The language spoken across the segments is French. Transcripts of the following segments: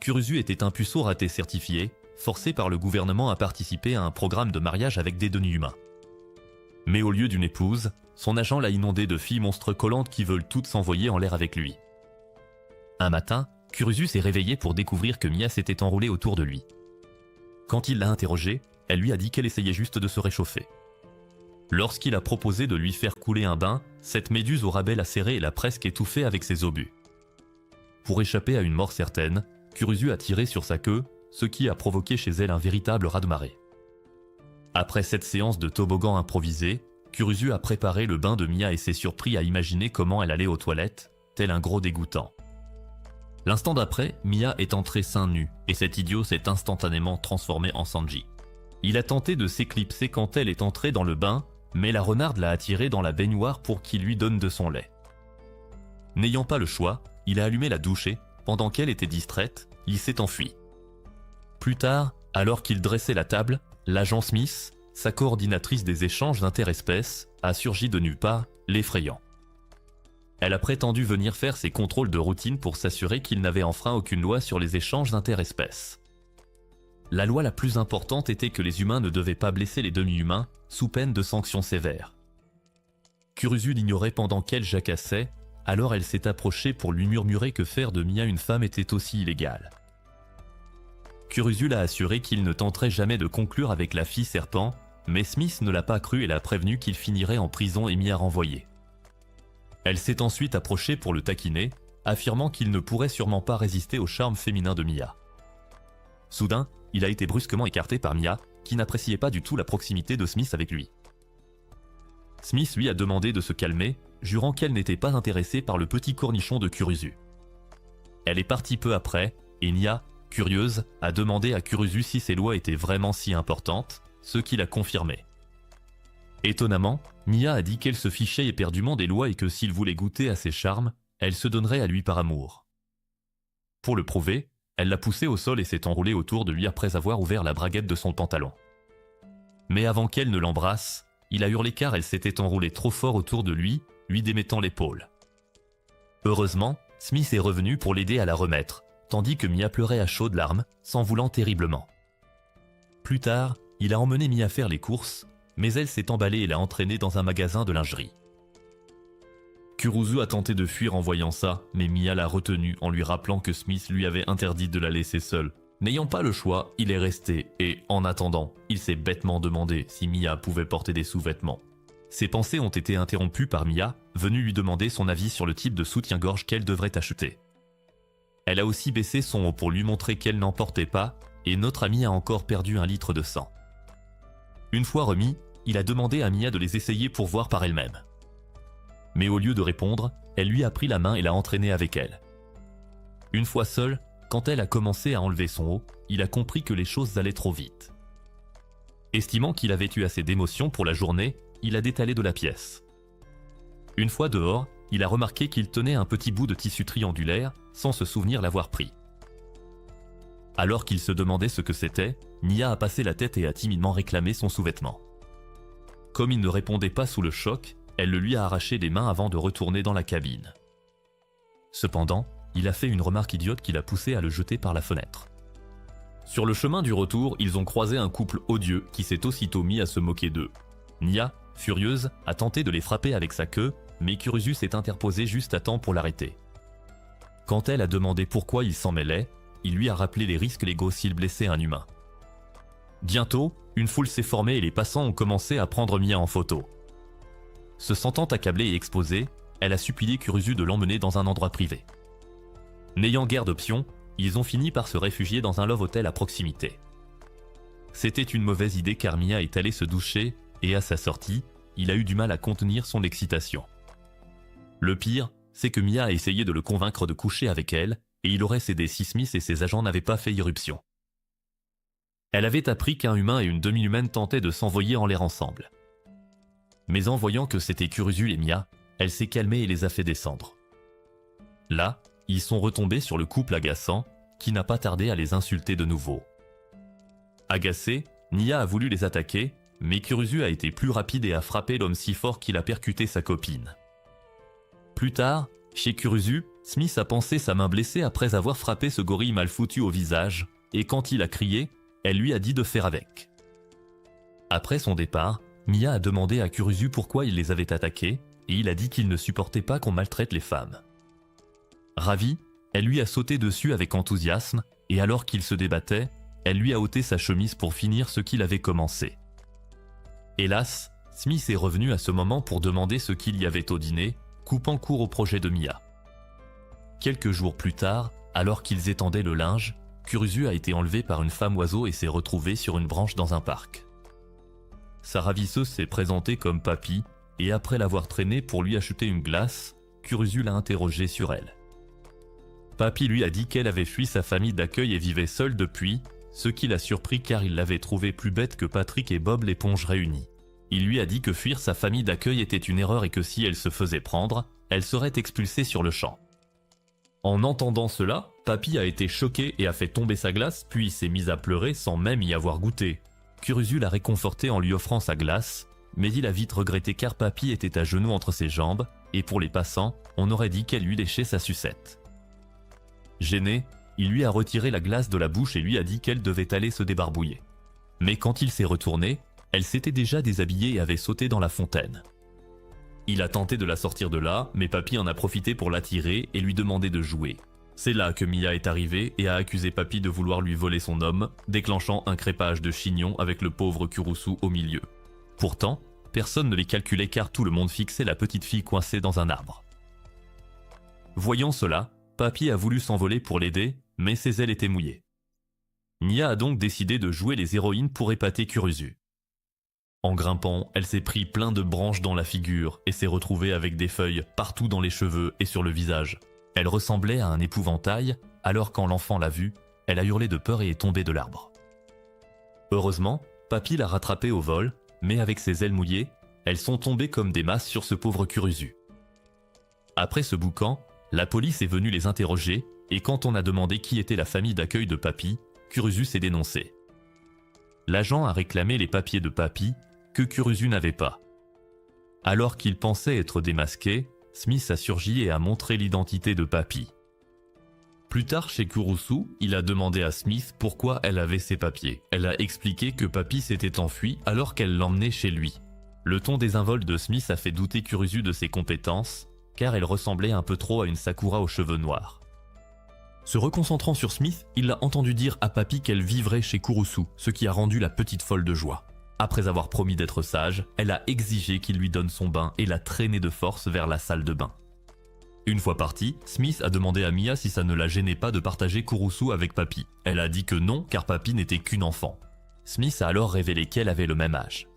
Kurusu était un puceau raté certifié, forcé par le gouvernement à participer à un programme de mariage avec des demi-humains. Mais au lieu d'une épouse, son agent l'a inondé de filles monstres collantes qui veulent toutes s'envoyer en l'air avec lui. Un matin, Kurusu s'est réveillé pour découvrir que Mia s'était enroulée autour de lui. Quand il l'a interrogée, elle lui a dit qu'elle essayait juste de se réchauffer. Lorsqu'il a proposé de lui faire couler un bain, cette méduse au rabais l'a serrée et l'a presque étouffée avec ses obus. Pour échapper à une mort certaine, Kurusu a tiré sur sa queue, ce qui a provoqué chez elle un véritable raz-de-marée. Après cette séance de toboggan improvisé, Kurusu a préparé le bain de Mia et s'est surpris à imaginer comment elle allait aux toilettes, tel un gros dégoûtant. L'instant d'après, Mia est entrée seins nus et cet idiot s'est instantanément transformé en Sanji. Il a tenté de s'éclipser quand elle est entrée dans le bain, mais la renarde l'a attiré dans la baignoire pour qu'il lui donne de son lait. N'ayant pas le choix, il a allumé la douche et, pendant qu'elle était distraite, il s'est enfui. Plus tard, alors qu'il dressait la table, l'agent Smith, sa coordinatrice des échanges interespèces, a surgi de nulle part, l'effrayant. Elle a prétendu venir faire ses contrôles de routine pour s'assurer qu'il n'avait enfreint aucune loi sur les échanges interespèces. La loi la plus importante était que les humains ne devaient pas blesser les demi-humains, sous peine de sanctions sévères. Kurusu l'ignorait pendant qu'elle jacassait, alors elle s'est approchée pour lui murmurer que faire de Mia une femme était aussi illégal. Kurusu l'a assuré qu'il ne tenterait jamais de conclure avec la fille serpent, mais Smith ne l'a pas cru et l'a prévenu qu'il finirait en prison et Mia renvoyée. Elle s'est ensuite approchée pour le taquiner, affirmant qu'il ne pourrait sûrement pas résister au charme féminin de Mia. Soudain, il a été brusquement écarté par Mia, qui n'appréciait pas du tout la proximité de Smith avec lui. Smith lui a demandé de se calmer, jurant qu'elle n'était pas intéressée par le petit cornichon de Kurusu. Elle est partie peu après, et Mia, curieuse, a demandé à Kurusu si ses lois étaient vraiment si importantes, ce qu'il a confirmé. Étonnamment, Mia a dit qu'elle se fichait éperdument des lois et que s'il voulait goûter à ses charmes, elle se donnerait à lui par amour. Pour le prouver, elle l'a poussé au sol et s'est enroulée autour de lui après avoir ouvert la braguette de son pantalon. Mais avant qu'elle ne l'embrasse, il a hurlé car elle s'était enroulée trop fort autour de lui démettant l'épaule. Heureusement, Smith est revenu pour l'aider à la remettre, tandis que Mia pleurait à chaudes larmes, s'en voulant terriblement. Plus tard, il a emmené Mia faire les courses, mais elle s'est emballée et l'a entraînée dans un magasin de lingerie. Kurusu a tenté de fuir en voyant ça, mais Mia l'a retenu en lui rappelant que Smith lui avait interdit de la laisser seule. N'ayant pas le choix, il est resté et, en attendant, il s'est bêtement demandé si Mia pouvait porter des sous-vêtements. Ses pensées ont été interrompues par Mia, venue lui demander son avis sur le type de soutien-gorge qu'elle devrait acheter. Elle a aussi baissé son haut pour lui montrer qu'elle n'en portait pas, et notre ami a encore perdu 1 litre de sang. Une fois remis, il a demandé à Mia de les essayer pour voir par elle-même. Mais au lieu de répondre, elle lui a pris la main et l'a entraîné avec elle. Une fois seule, quand elle a commencé à enlever son haut, il a compris que les choses allaient trop vite. Estimant qu'il avait eu assez d'émotions pour la journée, il a détalé de la pièce. Une fois dehors, il a remarqué qu'il tenait un petit bout de tissu triangulaire, sans se souvenir l'avoir pris. Alors qu'il se demandait ce que c'était, Mia a passé la tête et a timidement réclamé son sous-vêtement. Comme il ne répondait pas sous le choc, elle le lui a arraché des mains avant de retourner dans la cabine. Cependant, il a fait une remarque idiote qui l'a poussé à le jeter par la fenêtre. Sur le chemin du retour, ils ont croisé un couple odieux qui s'est aussitôt mis à se moquer d'eux. Mia, furieuse, a tenté de les frapper avec sa queue, mais Kurusu s'est interposé juste à temps pour l'arrêter. Quand elle a demandé pourquoi il s'en mêlait, il lui a rappelé les risques légaux s'il blessait un humain. Bientôt, une foule s'est formée et les passants ont commencé à prendre Mia en photo. Se sentant accablée et exposée, elle a supplié Kurusu de l'emmener dans un endroit privé. N'ayant guère d'options, ils ont fini par se réfugier dans un love hotel à proximité. C'était une mauvaise idée car Mia est allée se doucher et à sa sortie, il a eu du mal à contenir son excitation. Le pire, c'est que Mia a essayé de le convaincre de coucher avec elle et il aurait cédé si Smith et ses agents n'avaient pas fait irruption. Elle avait appris qu'un humain et une demi-humaine tentaient de s'envoyer en l'air ensemble. Mais en voyant que c'était Kurusu et Mia, elle s'est calmée et les a fait descendre. Là, ils sont retombés sur le couple agaçant, qui n'a pas tardé à les insulter de nouveau. Agacée, Mia a voulu les attaquer, mais Kurusu a été plus rapide et a frappé l'homme si fort qu'il a percuté sa copine. Plus tard, Chez Kurusu, Smith a pansé sa main blessée après avoir frappé ce gorille mal foutu au visage, et quand il a crié, elle lui a dit de faire avec. Après son départ, Mia a demandé à Kurusu pourquoi il les avait attaqués, et il a dit qu'il ne supportait pas qu'on maltraite les femmes. Ravie, elle lui a sauté dessus avec enthousiasme, et alors qu'il se débattait, elle lui a ôté sa chemise pour finir ce qu'il avait commencé. Hélas, Smith est revenu à ce moment pour demander ce qu'il y avait au dîner, coupant court au projet de Mia. Quelques jours plus tard, alors qu'ils étendaient le linge, Kurusu a été enlevé par une femme oiseau et s'est retrouvé sur une branche dans un parc. Sa ravisseuse s'est présentée comme Papy, et après l'avoir traînée pour lui acheter une glace, Kurusu l'a interrogée sur elle. Papy lui a dit qu'elle avait fui sa famille d'accueil et vivait seule depuis, ce qui l'a surpris car il l'avait trouvée plus bête que Patrick et Bob l'éponge réunis. Il lui a dit que fuir sa famille d'accueil était une erreur et que si elle se faisait prendre, elle serait expulsée sur le champ. En entendant cela, Papy a été choqué et a fait tomber sa glace, puis s'est mis à pleurer sans même y avoir goûté. Kurusu l'a réconforté en lui offrant sa glace, mais il a vite regretté car Papy était à genoux entre ses jambes, et pour les passants, on aurait dit qu'elle lui léchait sa sucette. Gêné, il lui a retiré la glace de la bouche et lui a dit qu'elle devait aller se débarbouiller. Mais quand il s'est retourné, elle s'était déjà déshabillée et avait sauté dans la fontaine. Il a tenté de la sortir de là, mais Papy en a profité pour l'attirer et lui demander de jouer. C'est là que Mia est arrivée et a accusé Papy de vouloir lui voler son homme, déclenchant un crépage de chignon avec le pauvre Kurusu au milieu. Pourtant, personne ne les calculait car tout le monde fixait la petite fille coincée dans un arbre. Voyant cela, Papy a voulu s'envoler pour l'aider, mais ses ailes étaient mouillées. Mia a donc décidé de jouer les héroïnes pour épater Kurusu. En grimpant, elle s'est pris plein de branches dans la figure et s'est retrouvée avec des feuilles partout dans les cheveux et sur le visage. Elle ressemblait à un épouvantail, alors quand l'enfant l'a vue, elle a hurlé de peur et est tombée de l'arbre. Heureusement, Papy l'a rattrapée au vol, mais avec ses ailes mouillées, elles sont tombées comme des masses sur ce pauvre Kurusu. Après ce boucan, la police est venue les interroger, et quand on a demandé qui était la famille d'accueil de Papy, Kurusu s'est dénoncé. L'agent a réclamé les papiers de Papy, que Kurusu n'avait pas. Alors qu'il pensait être démasqué, Smith a surgi et a montré l'identité de Papy. Plus tard chez Kurusu, il a demandé à Smith pourquoi elle avait ses papiers. Elle a expliqué que Papy s'était enfui alors qu'elle l'emmenait chez lui. Le ton désinvolte de Smith a fait douter Kurusu de ses compétences, car elle ressemblait un peu trop à une Sakura aux cheveux noirs. Se reconcentrant sur Smith, il a entendu dire à Papy qu'elle vivrait chez Kurusu, ce qui a rendu la petite folle de joie. Après avoir promis d'être sage, elle a exigé qu'il lui donne son bain et l'a traîné de force vers la salle de bain. Une fois partie, Smith a demandé à Mia si ça ne la gênait pas de partager Kurusu avec Papy. Elle a dit que non, car Papy n'était qu'une enfant. Smith a alors révélé qu'elle avait le même âge.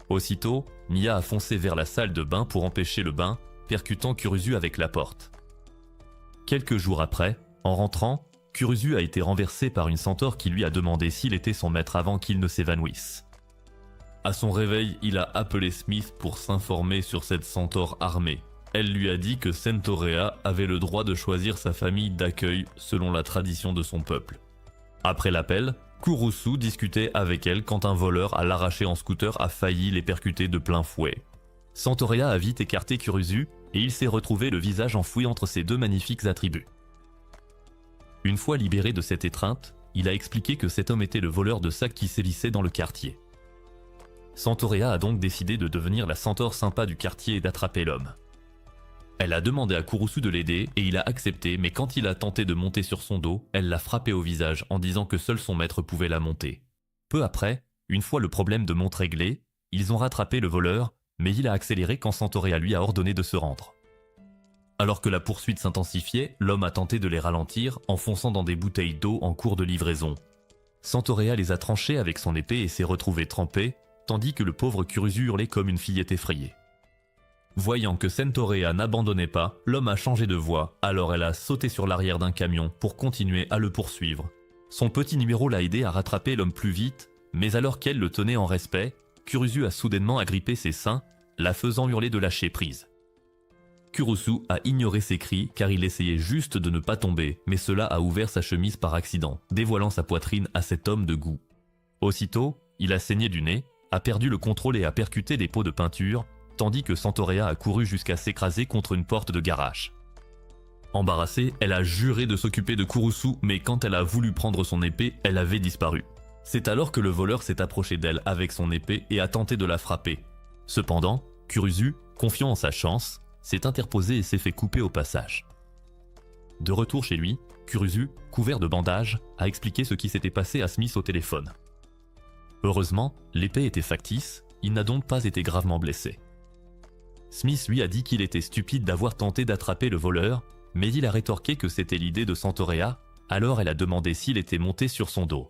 Aussitôt, Mia a foncé vers la salle de bain pour empêcher le bain, percutant Kurusu avec la porte. Quelques jours après, en rentrant, Kurusu a été renversé par une centaure qui lui a demandé s'il était son maître avant qu'il ne s'évanouisse. À son réveil, il a appelé Smith pour s'informer sur cette centaure armée. Elle lui a dit que Centaurea avait le droit de choisir sa famille d'accueil selon la tradition de son peuple. Après l'appel, Kurusu discutait avec elle quand un voleur à l'arraché en scooter a failli les percuter de plein fouet. Centaurea a vite écarté Kurusu et il s'est retrouvé le visage enfoui entre ses deux magnifiques attributs. Une fois libéré de cette étreinte, il a expliqué que cet homme était le voleur de sacs qui sévissait dans le quartier. Centaurea a donc décidé de devenir la centaure sympa du quartier et d'attraper l'homme. Elle a demandé à Kurusu de l'aider et il a accepté, mais quand il a tenté de monter sur son dos, elle l'a frappé au visage en disant que seul son maître pouvait la monter. Peu après, une fois le problème de monte réglé, ils ont rattrapé le voleur, mais il a accéléré quand Centaurea lui a ordonné de se rendre. Alors que la poursuite s'intensifiait, l'homme a tenté de les ralentir en fonçant dans des bouteilles d'eau en cours de livraison. Centaurea les a tranchées avec son épée et s'est retrouvé trempé, tandis que le pauvre Kurusu hurlait comme une fillette effrayée. Voyant que Centaurea n'abandonnait pas, l'homme a changé de voie, alors elle a sauté sur l'arrière d'un camion pour continuer à le poursuivre. Son petit numéro l'a aidé à rattraper l'homme plus vite, mais alors qu'elle le tenait en respect, Kurusu a soudainement agrippé ses seins, la faisant hurler de lâcher prise. Kurusu a ignoré ses cris car il essayait juste de ne pas tomber, mais cela a ouvert sa chemise par accident, dévoilant sa poitrine à cet homme de goût. Aussitôt, il a saigné du nez, a perdu le contrôle et a percuté des pots de peinture, tandis que Centaurea a couru jusqu'à s'écraser contre une porte de garage. Embarrassée, elle a juré de s'occuper de Kurusu, mais quand elle a voulu prendre son épée, elle avait disparu. C'est alors que le voleur s'est approché d'elle avec son épée et a tenté de la frapper. Cependant, Kurusu, confiant en sa chance, s'est interposé et s'est fait couper au passage. De retour chez lui, Kurusu, couvert de bandages, a expliqué ce qui s'était passé à Smith au téléphone. Heureusement, l'épée était factice, il n'a donc pas été gravement blessé. Smith lui a dit qu'il était stupide d'avoir tenté d'attraper le voleur, mais il a rétorqué que c'était l'idée de Santorea, alors elle a demandé s'il était monté sur son dos.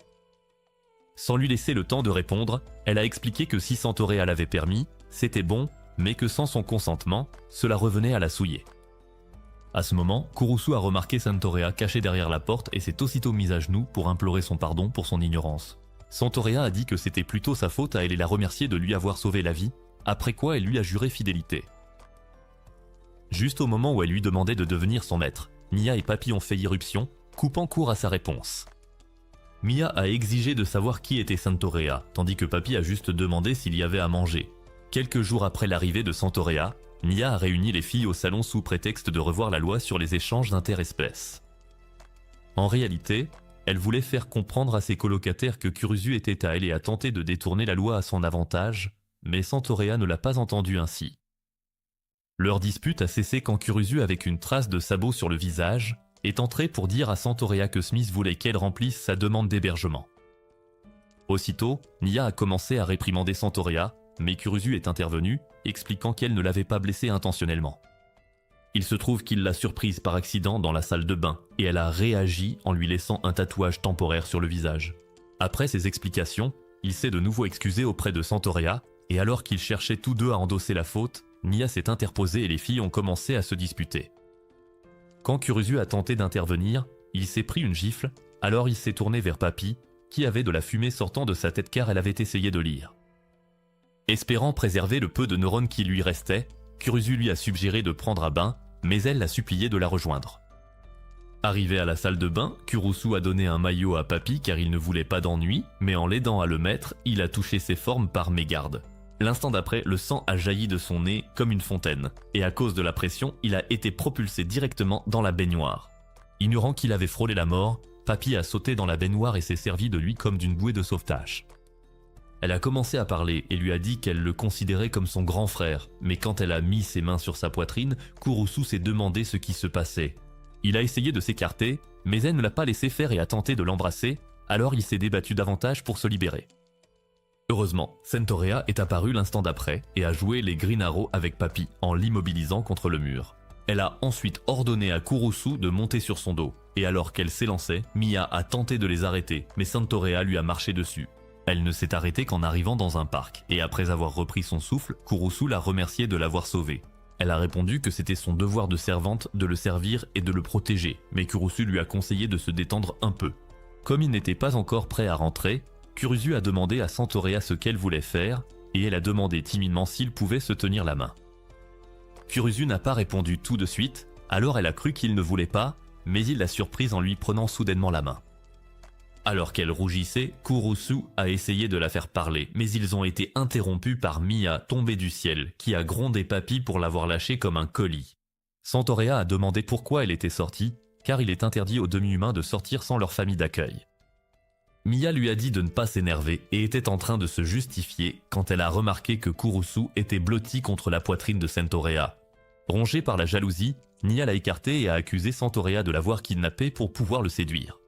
Sans lui laisser le temps de répondre, elle a expliqué que si Santorea l'avait permis, c'était bon, mais que sans son consentement, cela revenait à la souiller. À ce moment, Kurusu a remarqué Santorea caché derrière la porte et s'est aussitôt mise à genoux pour implorer son pardon pour son ignorance. Santorea a dit que c'était plutôt sa faute à elle et l'a remercié de lui avoir sauvé la vie, après quoi elle lui a juré fidélité. Juste au moment où elle lui demandait de devenir son maître, Mia et Papy ont fait irruption, coupant court à sa réponse. Mia a exigé de savoir qui était Santorea, tandis que Papy a juste demandé s'il y avait à manger. Quelques jours après l'arrivée de Santorea, Mia a réuni les filles au salon sous prétexte de revoir la loi sur les échanges d'interespèces. En réalité, elle voulait faire comprendre à ses colocataires que Kurusu était à elle et a tenté de détourner la loi à son avantage, mais Santorea ne l'a pas entendu ainsi. Leur dispute a cessé quand Kurusu, avec une trace de sabot sur le visage, est entré pour dire à Santorea que Smith voulait qu'elle remplisse sa demande d'hébergement. Aussitôt, Mia a commencé à réprimander Santorea, mais Kurusu est intervenu, expliquant qu'elle ne l'avait pas blessée intentionnellement. Il se trouve qu'il l'a surprise par accident dans la salle de bain, et elle a réagi en lui laissant un tatouage temporaire sur le visage. Après ces explications, il s'est de nouveau excusé auprès de Santorea, et alors qu'ils cherchaient tous deux à endosser la faute, Mia s'est interposée et les filles ont commencé à se disputer. Quand Kurusu a tenté d'intervenir, il s'est pris une gifle, alors il s'est tourné vers Papy, qui avait de la fumée sortant de sa tête car elle avait essayé de lire. Espérant préserver le peu de neurones qui lui restaient, Kurusu lui a suggéré de prendre un bain, mais elle l'a supplié de la rejoindre. Arrivé à la salle de bain, Kurusu a donné un maillot à Papy car il ne voulait pas d'ennui, mais en l'aidant à le mettre, il a touché ses formes par mégarde. L'instant d'après, le sang a jailli de son nez comme une fontaine, et à cause de la pression, il a été propulsé directement dans la baignoire. Ignorant qu'il avait frôlé la mort, Papy a sauté dans la baignoire et s'est servi de lui comme d'une bouée de sauvetage. Elle a commencé à parler et lui a dit qu'elle le considérait comme son grand frère, mais quand elle a mis ses mains sur sa poitrine, Kurusu s'est demandé ce qui se passait. Il a essayé de s'écarter, mais elle ne l'a pas laissé faire et a tenté de l'embrasser, alors il s'est débattu davantage pour se libérer. Heureusement, Santorea est apparue l'instant d'après et a joué les Green Arrows avec Papy en l'immobilisant contre le mur. Elle a ensuite ordonné à Kurusu de monter sur son dos, et alors qu'elle s'élançait, Mia a tenté de les arrêter, mais Santorea lui a marché dessus. Elle ne s'est arrêtée qu'en arrivant dans un parc, et après avoir repris son souffle, Kurusu l'a remercié de l'avoir sauvé. Elle a répondu que c'était son devoir de servante de le servir et de le protéger, mais Kurusu lui a conseillé de se détendre un peu. Comme il n'était pas encore prêt à rentrer, Kurusu a demandé à Santorea ce qu'elle voulait faire, et elle a demandé timidement s'il pouvait se tenir la main. Kurusu n'a pas répondu tout de suite, alors elle a cru qu'il ne voulait pas, mais il l'a surprise en lui prenant soudainement la main. Alors qu'elle rougissait, Kurusu a essayé de la faire parler, mais ils ont été interrompus par Mia tombée du ciel, qui a grondé Papy pour l'avoir lâchée comme un colis. Santorea a demandé pourquoi elle était sortie, car il est interdit aux demi-humains de sortir sans leur famille d'accueil. Mia lui a dit de ne pas s'énerver et était en train de se justifier quand elle a remarqué que Kurusu était blotti contre la poitrine de Santorea. Rongée par la jalousie, Mia l'a écarté et a accusé Santorea de l'avoir kidnappé pour pouvoir le séduire.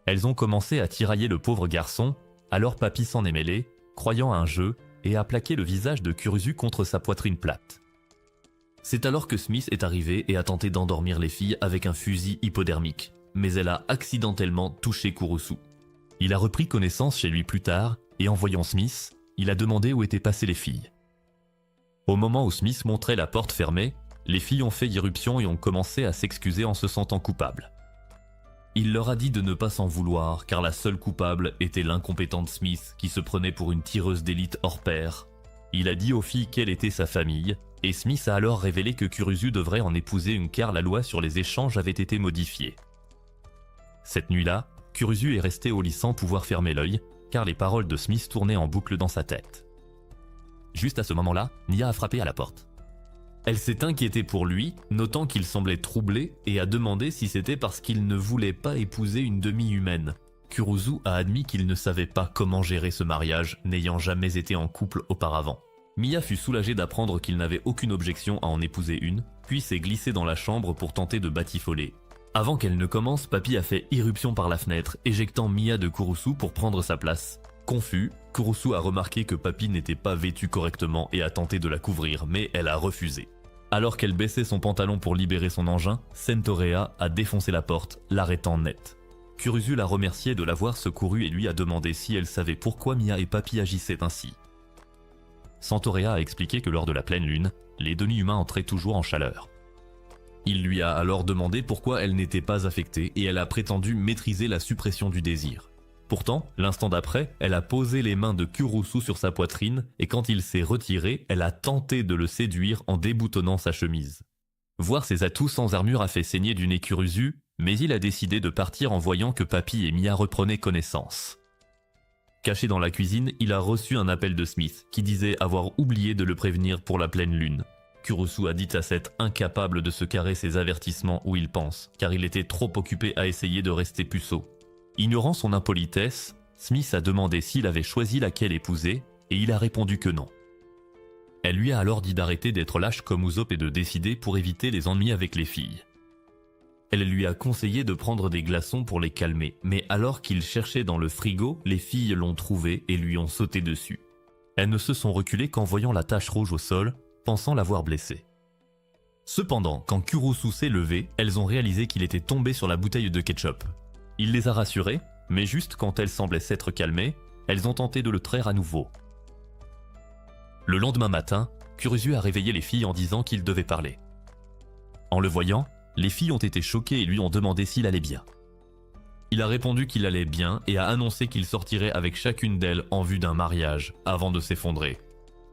Elles ont commencé à tirailler le pauvre garçon, alors Papy s'en est mêlé, croyant à un jeu, et a plaqué le visage de Kurusu contre sa poitrine plate. C'est alors que Smith est arrivé et a tenté d'endormir les filles avec un fusil hypodermique, mais elle a accidentellement touché Kurusu. Il a repris connaissance chez lui plus tard, et en voyant Smith, il a demandé où étaient passées les filles. Au moment où Smith montrait la porte fermée, les filles ont fait irruption et ont commencé à s'excuser en se sentant coupables. Il leur a dit de ne pas s'en vouloir, car la seule coupable était l'incompétente Smith qui se prenait pour une tireuse d'élite hors pair. Il a dit aux filles quelle était sa famille, et Smith a alors révélé que Kurusu devrait en épouser une car la loi sur les échanges avait été modifiée. Cette nuit-là, Kurusu est resté au lit sans pouvoir fermer l'œil, car les paroles de Smith tournaient en boucle dans sa tête. Juste à ce moment-là, Nia a frappé à la porte. Elle s'est inquiétée pour lui, notant qu'il semblait troublé, et a demandé si c'était parce qu'il ne voulait pas épouser une demi-humaine. Kurusu a admis qu'il ne savait pas comment gérer ce mariage, n'ayant jamais été en couple auparavant. Mia fut soulagée d'apprendre qu'il n'avait aucune objection à en épouser une, puis s'est glissée dans la chambre pour tenter de batifoler. Avant qu'elle ne commence, Papy a fait irruption par la fenêtre, éjectant Mia de Kurusu pour prendre sa place. Confus, Kurusu a remarqué que Papy n'était pas vêtue correctement et a tenté de la couvrir, mais elle a refusé. Alors qu'elle baissait son pantalon pour libérer son engin, Sentorea a défoncé la porte, l'arrêtant net. Kurusu l'a remercié de l'avoir secouru et lui a demandé si elle savait pourquoi Mia et Papy agissaient ainsi. Sentorea a expliqué que lors de la pleine lune, les demi-humains entraient toujours en chaleur. Il lui a alors demandé pourquoi elle n'était pas affectée et elle a prétendu maîtriser la suppression du désir. Pourtant, l'instant d'après, elle a posé les mains de Kurusu sur sa poitrine et quand il s'est retiré, elle a tenté de le séduire en déboutonnant sa chemise. Voir ses atouts sans armure a fait saigner du nez Kurusu, mais il a décidé de partir en voyant que Papy et Mia reprenaient connaissance. Caché dans la cuisine, il a reçu un appel de Smith qui disait avoir oublié de le prévenir pour la pleine lune. Kurusu a dit à Seth incapable de se carrer ses avertissements où il pense, car il était trop occupé à essayer de rester puceau. Ignorant son impolitesse, Smith a demandé s'il avait choisi laquelle épouser, et il a répondu que non. Elle lui a alors dit d'arrêter d'être lâche comme Usopp et de décider pour éviter les ennuis avec les filles. Elle lui a conseillé de prendre des glaçons pour les calmer, mais alors qu'il cherchait dans le frigo, les filles l'ont trouvé et lui ont sauté dessus. Elles ne se sont reculées qu'en voyant la tache rouge au sol, pensant l'avoir blessé. Cependant, quand Kurusu s'est levé, elles ont réalisé qu'il était tombé sur la bouteille de ketchup. Il les a rassurées, mais juste quand elles semblaient s'être calmées, elles ont tenté de le traire à nouveau. Le lendemain matin, Kurusu a réveillé les filles en disant qu'il devait parler. En le voyant, les filles ont été choquées et lui ont demandé s'il allait bien. Il a répondu qu'il allait bien et a annoncé qu'il sortirait avec chacune d'elles en vue d'un mariage, avant de s'effondrer.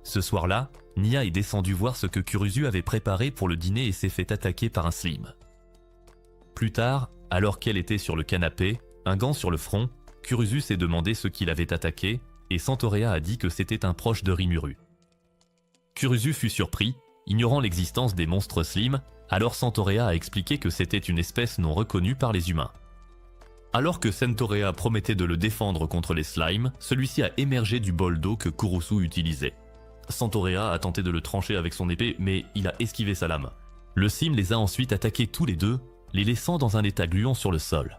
Ce soir-là, Nia est descendue voir ce que Kurusu avait préparé pour le dîner et s'est fait attaquer par un slim. Plus tard, alors qu'elle était sur le canapé, un gant sur le front, Kurusu s'est demandé ce qu'il avait attaqué et Sentorea a dit que c'était un proche de Rimuru. Kurusu fut surpris, ignorant l'existence des monstres slim, alors Sentorea a expliqué que c'était une espèce non reconnue par les humains. Alors que Sentorea promettait de le défendre contre les slimes, celui-ci a émergé du bol d'eau que Kurusu utilisait. Sentorea a tenté de le trancher avec son épée, mais il a esquivé sa lame. Le sim les a ensuite attaqués tous les deux, les laissant dans un état gluant sur le sol.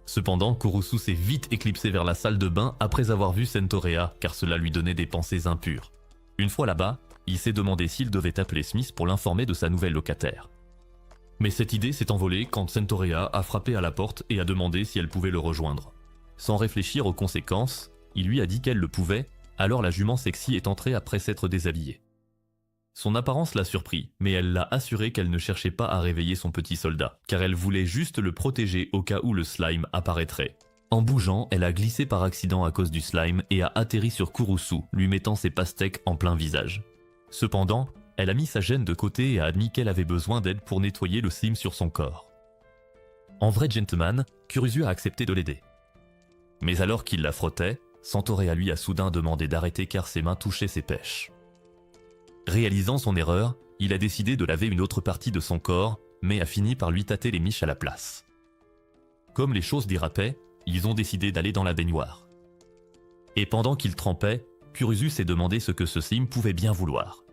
Cependant, Kurusu s'est vite éclipsé vers la salle de bain après avoir vu Sentorea, car cela lui donnait des pensées impures. Une fois là-bas, il s'est demandé s'il devait appeler Smith pour l'informer de sa nouvelle locataire. Mais cette idée s'est envolée quand Sentorea a frappé à la porte et a demandé si elle pouvait le rejoindre. Sans réfléchir aux conséquences, il lui a dit qu'elle le pouvait, alors la jument sexy est entrée après s'être déshabillée. Son apparence l'a surpris, mais elle l'a assuré qu'elle ne cherchait pas à réveiller son petit soldat, car elle voulait juste le protéger au cas où le slime apparaîtrait. En bougeant, elle a glissé par accident à cause du slime et a atterri sur Kurusu, lui mettant ses pastèques en plein visage. Cependant, elle a mis sa gêne de côté et a admis qu'elle avait besoin d'aide pour nettoyer le slime sur son corps. En vrai gentleman, Kurusu a accepté de l'aider. Mais alors qu'il la frottait, Sentorea lui a soudain demandé d'arrêter car ses mains touchaient ses pêches. Réalisant son erreur, il a décidé de laver une autre partie de son corps, mais a fini par lui tâter les miches à la place. Comme les choses dérapaient, ils ont décidé d'aller dans la baignoire. Et pendant qu'ils trempaient, Kurusu s'est demandé ce que ce sim pouvait bien vouloir.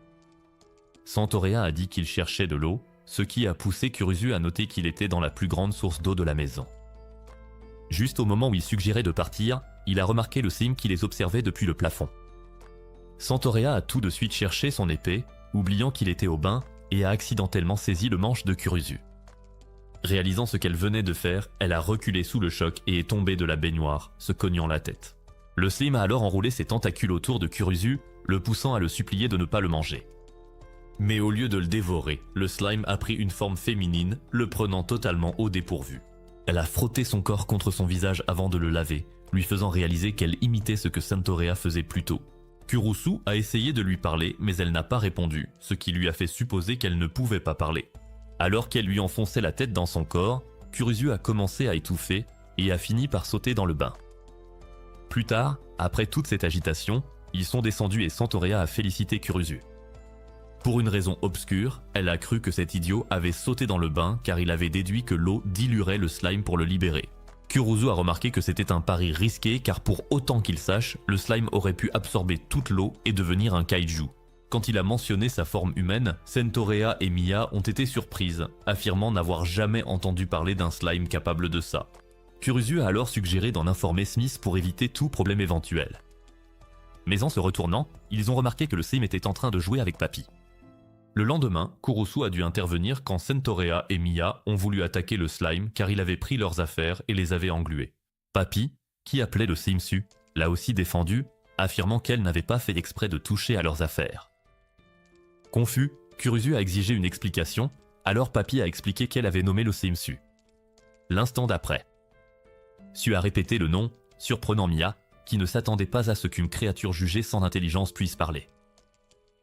Sentorea a dit qu'il cherchait de l'eau, ce qui a poussé Kurusu à noter qu'il était dans la plus grande source d'eau de la maison. Juste au moment où il suggérait de partir, il a remarqué le sim qui les observait depuis le plafond. Sentorea a tout de suite cherché son épée, oubliant qu'il était au bain, et a accidentellement saisi le manche de Kurusu. Réalisant ce qu'elle venait de faire, elle a reculé sous le choc et est tombée de la baignoire, se cognant la tête. Le slim a alors enroulé ses tentacules autour de Kurusu, le poussant à le supplier de ne pas le manger. Mais au lieu de le dévorer, le slime a pris une forme féminine, le prenant totalement au dépourvu. Elle a frotté son corps contre son visage avant de le laver, lui faisant réaliser qu'elle imitait ce que Sentorea faisait plus tôt. Kurusu a essayé de lui parler, mais elle n'a pas répondu, ce qui lui a fait supposer qu'elle ne pouvait pas parler. Alors qu'elle lui enfonçait la tête dans son corps, Kurusu a commencé à étouffer et a fini par sauter dans le bain. Plus tard, après toute cette agitation, ils sont descendus et Sentorea a félicité Kurusu. Pour une raison obscure, elle a cru que cet idiot avait sauté dans le bain car il avait déduit que l'eau diluerait le slime pour le libérer. Kurusu a remarqué que c'était un pari risqué car pour autant qu'il sache, le slime aurait pu absorber toute l'eau et devenir un kaiju. Quand il a mentionné sa forme humaine, Sentorea et Mia ont été surprises, affirmant n'avoir jamais entendu parler d'un slime capable de ça. Kurusu a alors suggéré d'en informer Smith pour éviter tout problème éventuel. Mais en se retournant, ils ont remarqué que le slime était en train de jouer avec Papy. Le lendemain, Kurusu a dû intervenir quand Sentorea et Mia ont voulu attaquer le slime car il avait pris leurs affaires et les avait englués. Papy, qui appelait le Simsu, l'a aussi défendu, affirmant qu'elle n'avait pas fait exprès de toucher à leurs affaires. Confus, Kurusu a exigé une explication, alors Papy a expliqué qu'elle avait nommé le Simsu. L'instant d'après, Su a répété le nom, surprenant Mia, qui ne s'attendait pas à ce qu'une créature jugée sans intelligence puisse parler.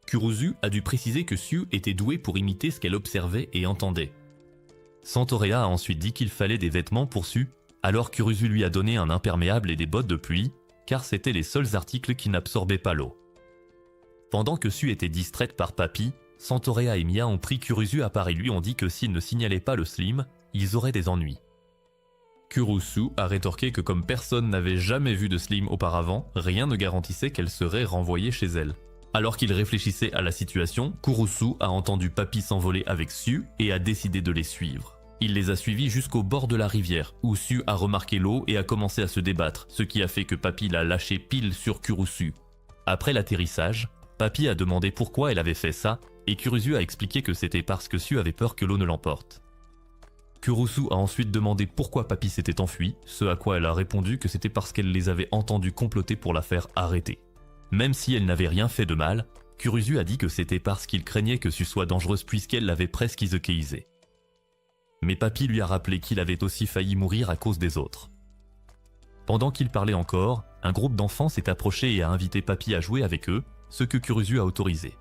Kurusu a dû préciser que Su était douée pour imiter ce qu'elle observait et entendait. Sentorea a ensuite dit qu'il fallait des vêtements pour Su, alors Kurusu lui a donné un imperméable et des bottes de pluie, car c'étaient les seuls articles qui n'absorbaient pas l'eau. Pendant que Su était distraite par Papy, Sentorea et Mia ont pris Kurusu à part et lui ont dit que s'ils ne signalaient pas le slime, ils auraient des ennuis. Kurusu a rétorqué que comme personne n'avait jamais vu de slime auparavant, rien ne garantissait qu'elle serait renvoyée chez elle. Alors qu'il réfléchissait à la situation, Kurusu a entendu Papy s'envoler avec Su et a décidé de les suivre. Il les a suivis jusqu'au bord de la rivière, où Su a remarqué l'eau et a commencé à se débattre, ce qui a fait que Papy l'a lâché pile sur Kurusu. Après l'atterrissage, Papy a demandé pourquoi elle avait fait ça, et Kurusu a expliqué que c'était parce que Su avait peur que l'eau ne l'emporte. Kurusu a ensuite demandé pourquoi Papy s'était enfui, ce à quoi elle a répondu que c'était parce qu'elle les avait entendus comploter pour la faire arrêter. Même si elle n'avait rien fait de mal, Kurusu a dit que c'était parce qu'il craignait que Su soit dangereuse puisqu'elle l'avait presque isekeisé. Mais Papy lui a rappelé qu'il avait aussi failli mourir à cause des autres. Pendant qu'il parlait encore, un groupe d'enfants s'est approché et a invité Papy à jouer avec eux, ce que Kurusu a autorisé.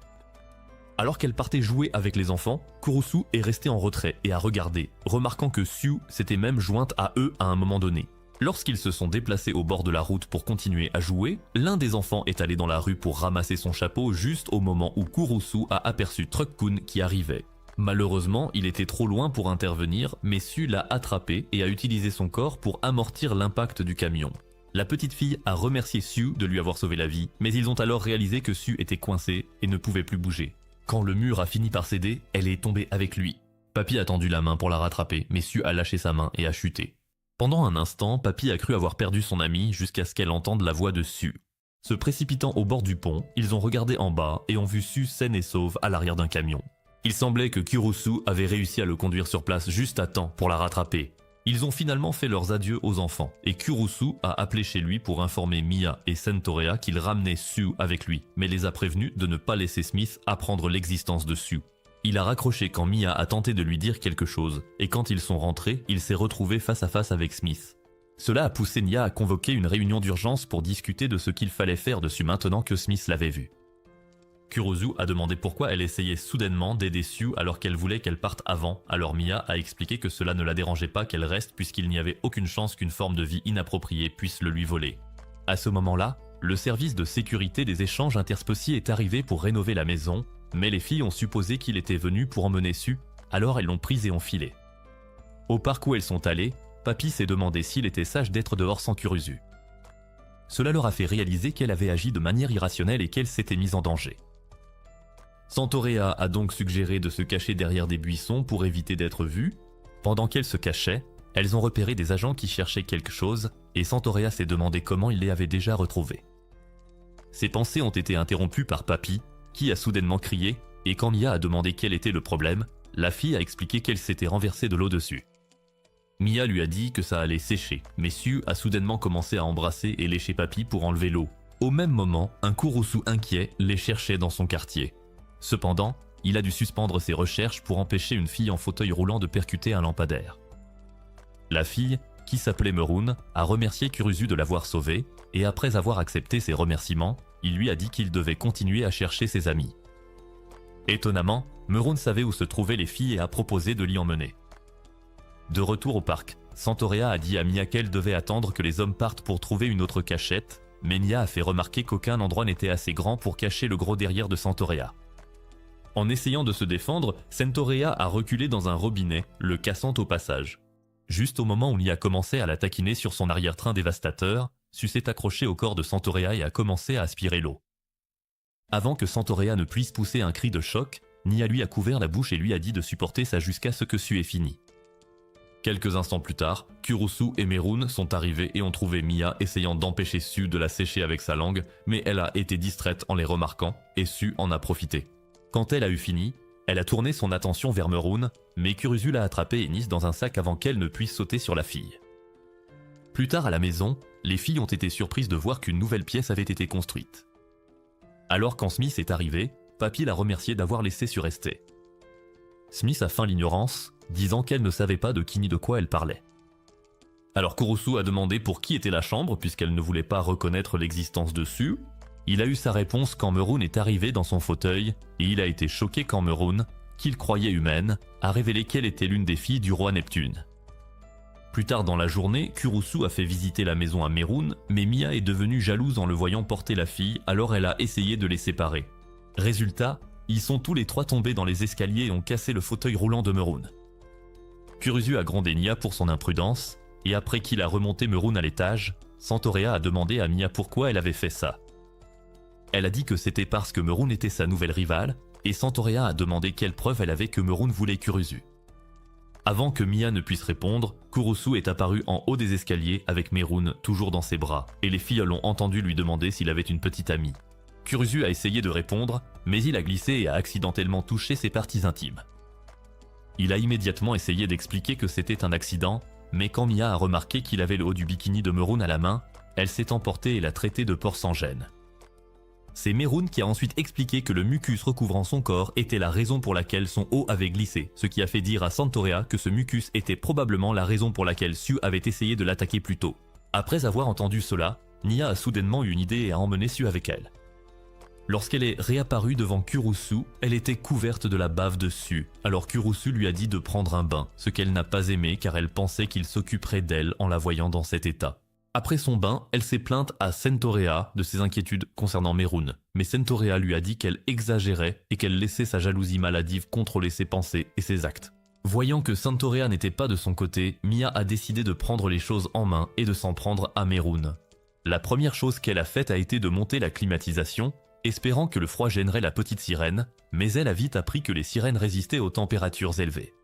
Alors qu'elle partait jouer avec les enfants, Kurusu est restée en retrait et a regardé, remarquant que Su s'était même jointe à eux à un moment donné. Lorsqu'ils se sont déplacés au bord de la route pour continuer à jouer, l'un des enfants est allé dans la rue pour ramasser son chapeau juste au moment où Kurusu a aperçu Truck-kun qui arrivait. Malheureusement, il était trop loin pour intervenir, mais Su l'a attrapé et a utilisé son corps pour amortir l'impact du camion. La petite fille a remercié Su de lui avoir sauvé la vie, mais ils ont alors réalisé que Su était coincée et ne pouvait plus bouger. Quand le mur a fini par céder, elle est tombée avec lui. Papy a tendu la main pour la rattraper, mais Su a lâché sa main et a chuté. Pendant un instant, Papy a cru avoir perdu son amie jusqu'à ce qu'elle entende la voix de Su. Se précipitant au bord du pont, ils ont regardé en bas et ont vu Su saine et sauve à l'arrière d'un camion. Il semblait que Kurusu avait réussi à le conduire sur place juste à temps pour la rattraper. Ils ont finalement fait leurs adieux aux enfants et Kurusu a appelé chez lui pour informer Mia et Sentorea qu'il ramenait Su avec lui, mais les a prévenus de ne pas laisser Smith apprendre l'existence de Su. Il a raccroché quand Mia a tenté de lui dire quelque chose, et quand ils sont rentrés, il s'est retrouvé face à face avec Smith. Cela a poussé Mia à convoquer une réunion d'urgence pour discuter de ce qu'il fallait faire dessus maintenant que Smith l'avait vu. Kurusu a demandé pourquoi elle essayait soudainement d'aider Su alors qu'elle voulait qu'elle parte avant, alors Mia a expliqué que cela ne la dérangeait pas qu'elle reste puisqu'il n'y avait aucune chance qu'une forme de vie inappropriée puisse le lui voler. À ce moment-là, le service de sécurité des échanges interspéciés est arrivé pour rénover la maison, mais les filles ont supposé qu'il était venu pour emmener Su, alors elles l'ont prise et ont filé. Au parc où elles sont allées, Papy s'est demandé s'il était sage d'être dehors sans Kurusu. Cela leur a fait réaliser qu'elle avait agi de manière irrationnelle et qu'elle s'était mise en danger. Sentorea a donc suggéré de se cacher derrière des buissons pour éviter d'être vue. Pendant qu'elles se cachaient, elles ont repéré des agents qui cherchaient quelque chose et Sentorea s'est demandé comment il les avait déjà retrouvés. Ses pensées ont été interrompues par Papy, qui a soudainement crié, et quand Mia a demandé quel était le problème, la fille a expliqué qu'elle s'était renversée de l'eau dessus. Mia lui a dit que ça allait sécher, mais Su a soudainement commencé à embrasser et lécher Papy pour enlever l'eau. Au même moment, un Kurusu inquiet les cherchait dans son quartier. Cependant, il a dû suspendre ses recherches pour empêcher une fille en fauteuil roulant de percuter un lampadaire. La fille, qui s'appelait Merun, a remercié Kurusu de l'avoir sauvée, et après avoir accepté ses remerciements, il lui a dit qu'il devait continuer à chercher ses amis. Étonnamment, Merun savait où se trouvaient les filles et a proposé de l'y emmener. De retour au parc, Sentorea a dit à Mia qu'elle devait attendre que les hommes partent pour trouver une autre cachette, mais Mia a fait remarquer qu'aucun endroit n'était assez grand pour cacher le gros derrière de Sentorea. En essayant de se défendre, Centaurea a reculé dans un robinet, le cassant au passage. Juste au moment où Mia commençait à la taquiner sur son arrière-train dévastateur, Su s'est accroché au corps de Centaurea et a commencé à aspirer l'eau. Avant que Centaurea ne puisse pousser un cri de choc, Nia lui a couvert la bouche et lui a dit de supporter ça jusqu'à ce que Su ait fini. Quelques instants plus tard, Kurusu et Merun sont arrivés et ont trouvé Mia essayant d'empêcher Su de la sécher avec sa langue, mais elle a été distraite en les remarquant et Su en a profité. Quand elle a eu fini, elle a tourné son attention vers Merun, mais Kurusu l'a attrapée et mise dans un sac avant qu'elle ne puisse sauter sur la fille. Plus tard à la maison, les filles ont été surprises de voir qu'une nouvelle pièce avait été construite. Alors quand Smith est arrivé, Papy l'a remercié d'avoir laissé Su rester. Smith a feint l'ignorance, disant qu'elle ne savait pas de qui ni de quoi elle parlait. Alors Kurusu a demandé pour qui était la chambre puisqu'elle ne voulait pas reconnaître l'existence de Su. Il a eu sa réponse quand Merun est arrivé dans son fauteuil et il a été choqué quand Merun, qu'il croyait humaine, a révélé qu'elle était l'une des filles du roi Neptune. Plus tard dans la journée, Kurusu a fait visiter la maison à Merun, mais Mia est devenue jalouse en le voyant porter la fille, alors elle a essayé de les séparer. Résultat, ils sont tous les trois tombés dans les escaliers et ont cassé le fauteuil roulant de Merun. Kurusu a grondé Mia pour son imprudence, et après qu'il a remonté Merun à l'étage, Centaurea a demandé à Mia pourquoi elle avait fait ça. Elle a dit que c'était parce que Merun était sa nouvelle rivale, et Centaurea a demandé quelle preuve elle avait que Merun voulait Kurusu. Avant que Mia ne puisse répondre, Kurusu est apparu en haut des escaliers avec Merun toujours dans ses bras, et les filles l'ont entendu lui demander s'il avait une petite amie. Kurusu a essayé de répondre, mais il a glissé et a accidentellement touché ses parties intimes. Il a immédiatement essayé d'expliquer que c'était un accident, mais quand Mia a remarqué qu'il avait le haut du bikini de Merun à la main, elle s'est emportée et l'a traité de porc sans gêne. C'est Merun qui a ensuite expliqué que le mucus recouvrant son corps était la raison pour laquelle son haut avait glissé, ce qui a fait dire à Centaurea que ce mucus était probablement la raison pour laquelle Su avait essayé de l'attaquer plus tôt. Après avoir entendu cela, Nia a soudainement eu une idée et a emmené Su avec elle. Lorsqu'elle est réapparue devant Kurusu, elle était couverte de la bave de Su, alors Kurusu lui a dit de prendre un bain, ce qu'elle n'a pas aimé car elle pensait qu'il s'occuperait d'elle en la voyant dans cet état. Après son bain, elle s'est plainte à Centaurea de ses inquiétudes concernant Merun, mais Centaurea lui a dit qu'elle exagérait et qu'elle laissait sa jalousie maladive contrôler ses pensées et ses actes. Voyant que Centaurea n'était pas de son côté, Mia a décidé de prendre les choses en main et de s'en prendre à Merun. La première chose qu'elle a faite a été de monter la climatisation, espérant que le froid gênerait la petite sirène, mais elle a vite appris que les sirènes résistaient aux températures élevées.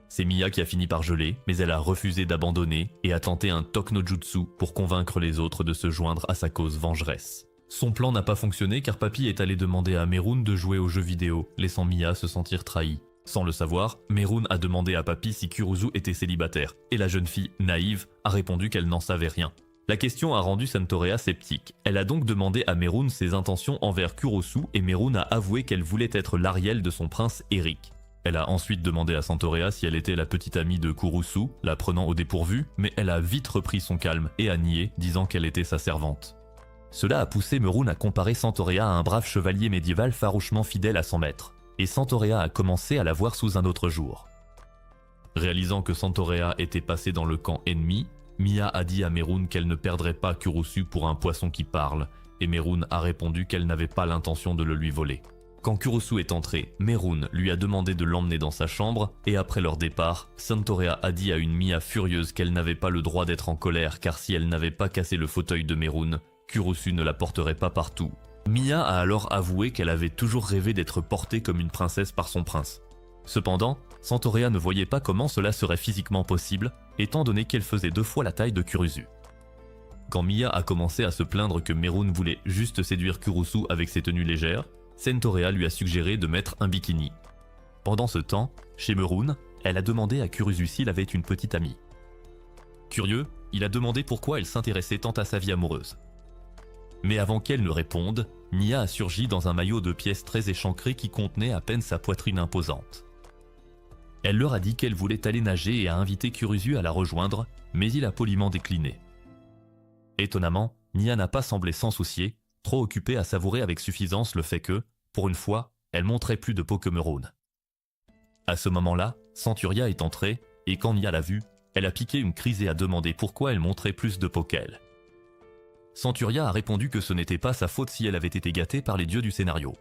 C'est Mia qui a fini par geler, mais elle a refusé d'abandonner et a tenté un Tokno-jutsu pour convaincre les autres de se joindre à sa cause vengeresse. Son plan n'a pas fonctionné car Papy est allé demander à Merun de jouer aux jeux vidéo, laissant Mia se sentir trahie. Sans le savoir, Merun a demandé à Papy si Kurusu était célibataire, et la jeune fille, naïve, a répondu qu'elle n'en savait rien. La question a rendu Centaurea sceptique. Elle a donc demandé à Merun ses intentions envers Kurusu et Merun a avoué qu'elle voulait être l'Ariel de son prince Eric. Elle a ensuite demandé à Centaurea si elle était la petite amie de Kurusu, la prenant au dépourvu, mais elle a vite repris son calme et a nié, disant qu'elle était sa servante. Cela a poussé Merun à comparer Centaurea à un brave chevalier médiéval farouchement fidèle à son maître, et Centaurea a commencé à la voir sous un autre jour. Réalisant que Centaurea était passé dans le camp ennemi, Mia a dit à Merun qu'elle ne perdrait pas Kurusu pour un poisson qui parle, et Merun a répondu qu'elle n'avait pas l'intention de le lui voler. Quand Kurusu est entré, Merun lui a demandé de l'emmener dans sa chambre, et après leur départ, Centaurea a dit à une Mia furieuse qu'elle n'avait pas le droit d'être en colère car si elle n'avait pas cassé le fauteuil de Merun, Kurusu ne la porterait pas partout. Mia a alors avoué qu'elle avait toujours rêvé d'être portée comme une princesse par son prince. Cependant, Centaurea ne voyait pas comment cela serait physiquement possible, étant donné qu'elle faisait 2 fois la taille de Kurusu. Quand Mia a commencé à se plaindre que Merun voulait juste séduire Kurusu avec ses tenues légères, Centaurea lui a suggéré de mettre un bikini. Pendant ce temps, chez Merun, elle a demandé à Kurusu s'il avait une petite amie. Curieux, il a demandé pourquoi elle s'intéressait tant à sa vie amoureuse. Mais avant qu'elle ne réponde, Mia a surgi dans un maillot de pièces très échancré qui contenait à peine sa poitrine imposante. Elle leur a dit qu'elle voulait aller nager et a invité Kurusu à la rejoindre, mais il a poliment décliné. Étonnamment, Mia n'a pas semblé s'en soucier, trop occupée à savourer avec suffisance le fait que, pour une fois, elle montrait plus de peau que Merun. À ce moment-là, Centaurea est entrée, et quand Mia l'a vue, elle a piqué une crise et a demandé pourquoi elle montrait plus de peau qu'elle. Centaurea a répondu que ce n'était pas sa faute si elle avait été gâtée par les dieux du scénario.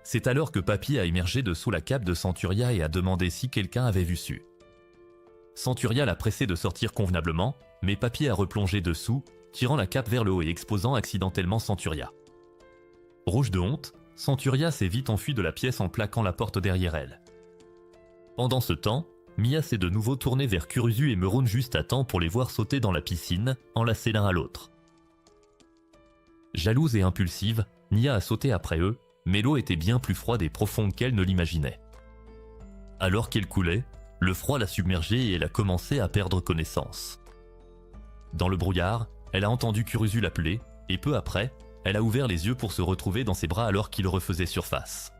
C'est alors que Papy a émergé de sous la cape de Centuria et a demandé si quelqu'un avait vu su. Centuria l'a pressé de sortir convenablement, mais Papy a replongé dessous, tirant la cape vers le haut et exposant accidentellement Centuria. Rouge de honte, Centuria s'est vite enfuie de la pièce en plaquant la porte derrière elle. Pendant ce temps, Mia s'est de nouveau tournée vers Kurusu et Murun juste à temps pour les voir sauter dans la piscine, enlacés l'un à l'autre. Jalouse et impulsive, Mia a sauté après eux, mais l'eau était bien plus froide et profonde qu'elle ne l'imaginait. Alors qu'elle coulait, le froid l'a submergée et elle a commencé à perdre connaissance. Dans le brouillard, elle a entendu Kurusu l'appeler, et peu après, elle a ouvert les yeux pour se retrouver dans ses bras alors qu'il refaisait surface.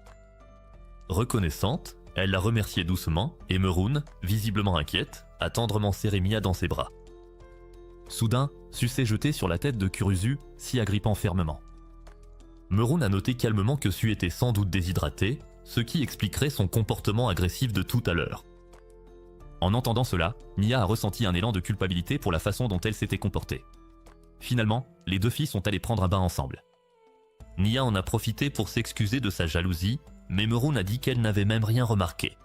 Reconnaissante, elle l'a remercié doucement, et Murun, visiblement inquiète, a tendrement serré Mia dans ses bras. Soudain, Su s'est jeté sur la tête de Kurusu, s'y agrippant fermement. Murun a noté calmement que Su était sans doute déshydratée, ce qui expliquerait son comportement agressif de tout à l'heure. En entendant cela, Mia a ressenti un élan de culpabilité pour la façon dont elle s'était comportée. Finalement, les deux filles sont allées prendre un bain ensemble. Mia en a profité pour s'excuser de sa jalousie, mais Murun a dit qu'elle n'avait même rien remarqué.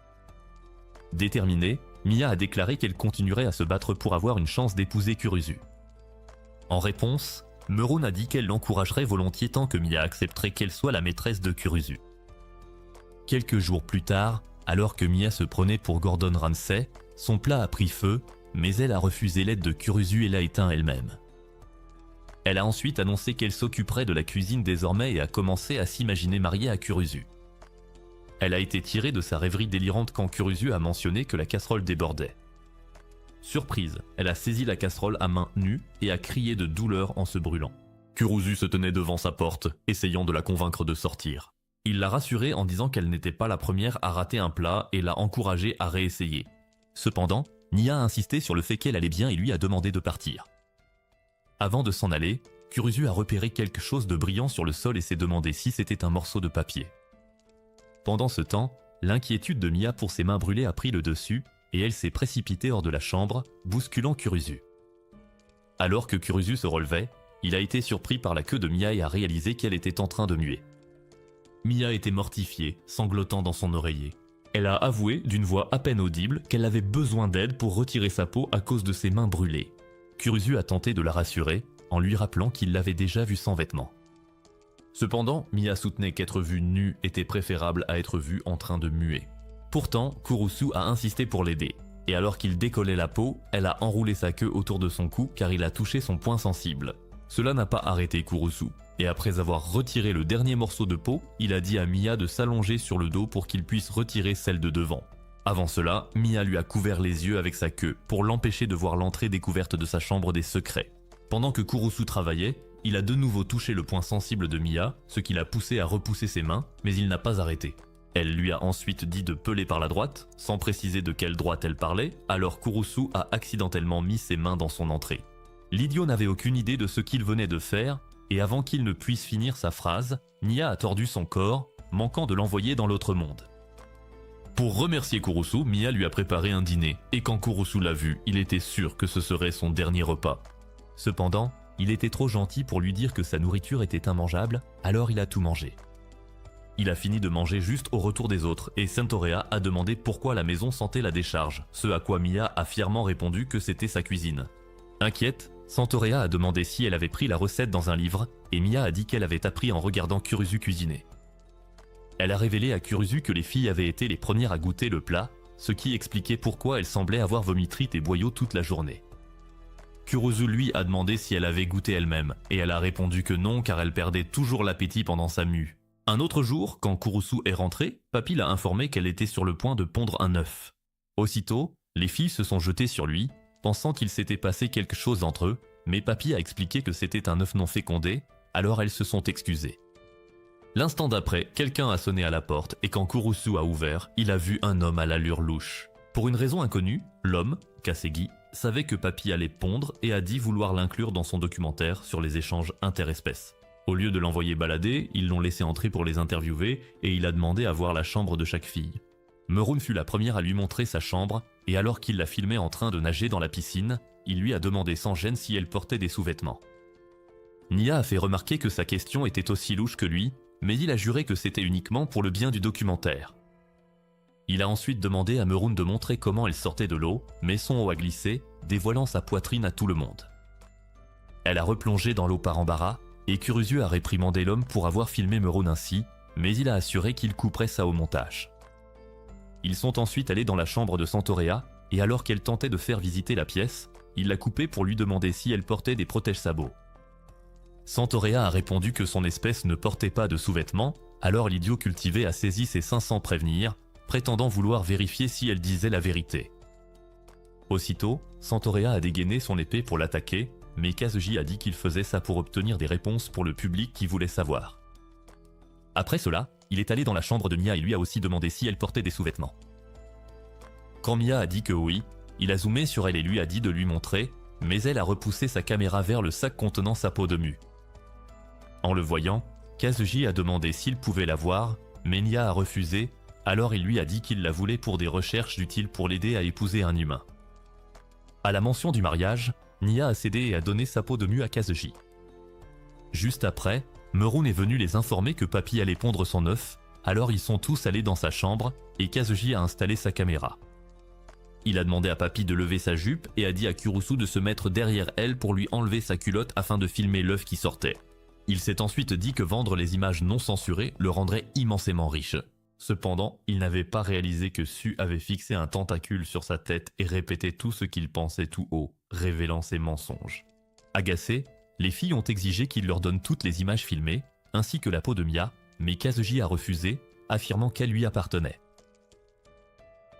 Déterminée, Mia a déclaré qu'elle continuerait à se battre pour avoir une chance d'épouser Kurusu. En réponse, Murun a dit qu'elle l'encouragerait volontiers tant que Mia accepterait qu'elle soit la maîtresse de Kurusu. Quelques jours plus tard, alors que Mia se prenait pour Gordon Ramsay, son plat a pris feu, mais elle a refusé l'aide de Kurusu et l'a éteint elle-même. Elle a ensuite annoncé qu'elle s'occuperait de la cuisine désormais et a commencé à s'imaginer mariée à Kurusu. Elle a été tirée de sa rêverie délirante quand Kurusu a mentionné que la casserole débordait. Surprise, elle a saisi la casserole à main nue et a crié de douleur en se brûlant. Kurusu se tenait devant sa porte, essayant de la convaincre de sortir. Il l'a rassurée en disant qu'elle n'était pas la première à rater un plat et l'a encouragée à réessayer. Cependant, Nia a insisté sur le fait qu'elle allait bien et lui a demandé de partir. Avant de s'en aller, Kurusu a repéré quelque chose de brillant sur le sol et s'est demandé si c'était un morceau de papier. Pendant ce temps, l'inquiétude de Mia pour ses mains brûlées a pris le dessus et elle s'est précipitée hors de la chambre, bousculant Kurusu. Alors que Kurusu se relevait, il a été surpris par la queue de Mia et a réalisé qu'elle était en train de muer. Mia était mortifiée, sanglotant dans son oreiller. Elle a avoué d'une voix à peine audible qu'elle avait besoin d'aide pour retirer sa peau à cause de ses mains brûlées. Kurusu a tenté de la rassurer en lui rappelant qu'il l'avait déjà vue sans vêtements. Cependant, Mia soutenait qu'être vue nue était préférable à être vue en train de muer. Pourtant, Kurusu a insisté pour l'aider, et alors qu'il décollait la peau, elle a enroulé sa queue autour de son cou car il a touché son point sensible. Cela n'a pas arrêté Kurusu, et après avoir retiré le dernier morceau de peau, il a dit à Mia de s'allonger sur le dos pour qu'il puisse retirer celle de devant. Avant cela, Mia lui a couvert les yeux avec sa queue pour l'empêcher de voir l'entrée découverte de sa chambre des secrets. Pendant que Kurusu travaillait, il a de nouveau touché le point sensible de Mia, ce qui l'a poussé à repousser ses mains, mais il n'a pas arrêté. Elle lui a ensuite dit de peler par la droite, sans préciser de quelle droite elle parlait, alors Kurusu a accidentellement mis ses mains dans son entrée. L'idiot n'avait aucune idée de ce qu'il venait de faire, et avant qu'il ne puisse finir sa phrase, Mia a tordu son corps, manquant de l'envoyer dans l'autre monde. Pour remercier Kurusu, Mia lui a préparé un dîner, et quand Kurusu l'a vu, il était sûr que ce serait son dernier repas. Cependant, il était trop gentil pour lui dire que sa nourriture était immangeable, alors il a tout mangé. Il a fini de manger juste au retour des autres, et Centaurea a demandé pourquoi la maison sentait la décharge, ce à quoi Mia a fièrement répondu que c'était sa cuisine. Inquiète, Centaurea a demandé si elle avait pris la recette dans un livre, et Mia a dit qu'elle avait appris en regardant Kurusu cuisiner. Elle a révélé à Kurusu que les filles avaient été les premières à goûter le plat, ce qui expliquait pourquoi elle semblait avoir vomi frites et boyaux toute la journée. Kurusu lui a demandé si elle avait goûté elle-même, et elle a répondu que non car elle perdait toujours l'appétit pendant sa mue. Un autre jour, quand Kurusu est rentrée, Papy l'a informé qu'elle était sur le point de pondre un œuf. Aussitôt, les filles se sont jetées sur lui, pensant qu'il s'était passé quelque chose entre eux, mais Papy a expliqué que c'était un œuf non fécondé, alors elles se sont excusées. L'instant d'après, quelqu'un a sonné à la porte et quand Kurusu a ouvert, il a vu un homme à l'allure louche. Pour une raison inconnue, l'homme, Kasegi, savait que Papy allait pondre et a dit vouloir l'inclure dans son documentaire sur les échanges interespèces. Au lieu de l'envoyer balader, ils l'ont laissé entrer pour les interviewer et il a demandé à voir la chambre de chaque fille. Murun fut la première à lui montrer sa chambre et alors qu'il la filmait en train de nager dans la piscine, il lui a demandé sans gêne si elle portait des sous-vêtements. Nia a fait remarquer que sa question était aussi louche que lui, mais il a juré que c'était uniquement pour le bien du documentaire. Il a ensuite demandé à Meroun de montrer comment elle sortait de l'eau, mais son haut a glissé, dévoilant sa poitrine à tout le monde. Elle a replongé dans l'eau par embarras, et Kurusu a réprimandé l'homme pour avoir filmé Meroun ainsi, mais il a assuré qu'il couperait ça au montage. Ils sont ensuite allés dans la chambre de Santorea, et alors qu'elle tentait de faire visiter la pièce, il l'a coupée pour lui demander si elle portait des protège-sabots. Santorea a répondu que son espèce ne portait pas de sous-vêtements, alors l'idiot cultivé a saisi ses 500 prévenir, prétendant vouloir vérifier si elle disait la vérité. Aussitôt, Santorea a dégainé son épée pour l'attaquer, mais Kazuji a dit qu'il faisait ça pour obtenir des réponses pour le public qui voulait savoir. Après cela, il est allé dans la chambre de Mia et lui a aussi demandé si elle portait des sous-vêtements. Quand Mia a dit que oui, il a zoomé sur elle et lui a dit de lui montrer, mais elle a repoussé sa caméra vers le sac contenant sa peau de mue. En le voyant, Kazuji a demandé s'il pouvait la voir, mais Mia a refusé, alors il lui a dit qu'il la voulait pour des recherches utiles pour l'aider à épouser un humain. À la mention du mariage, Nia a cédé et a donné sa peau de mue à Kazuji. Juste après, Meroun est venu les informer que Papy allait pondre son œuf, alors ils sont tous allés dans sa chambre et Kazuji a installé sa caméra. Il a demandé à Papy de lever sa jupe et a dit à Kurusu de se mettre derrière elle pour lui enlever sa culotte afin de filmer l'œuf qui sortait. Il s'est ensuite dit que vendre les images non censurées le rendrait immensément riche. Cependant, il n'avait pas réalisé que Su avait fixé un tentacule sur sa tête et répétait tout ce qu'il pensait tout haut, révélant ses mensonges. Agacés, les filles ont exigé qu'il leur donne toutes les images filmées, ainsi que la peau de Mia, mais Kazuji a refusé, affirmant qu'elle lui appartenait.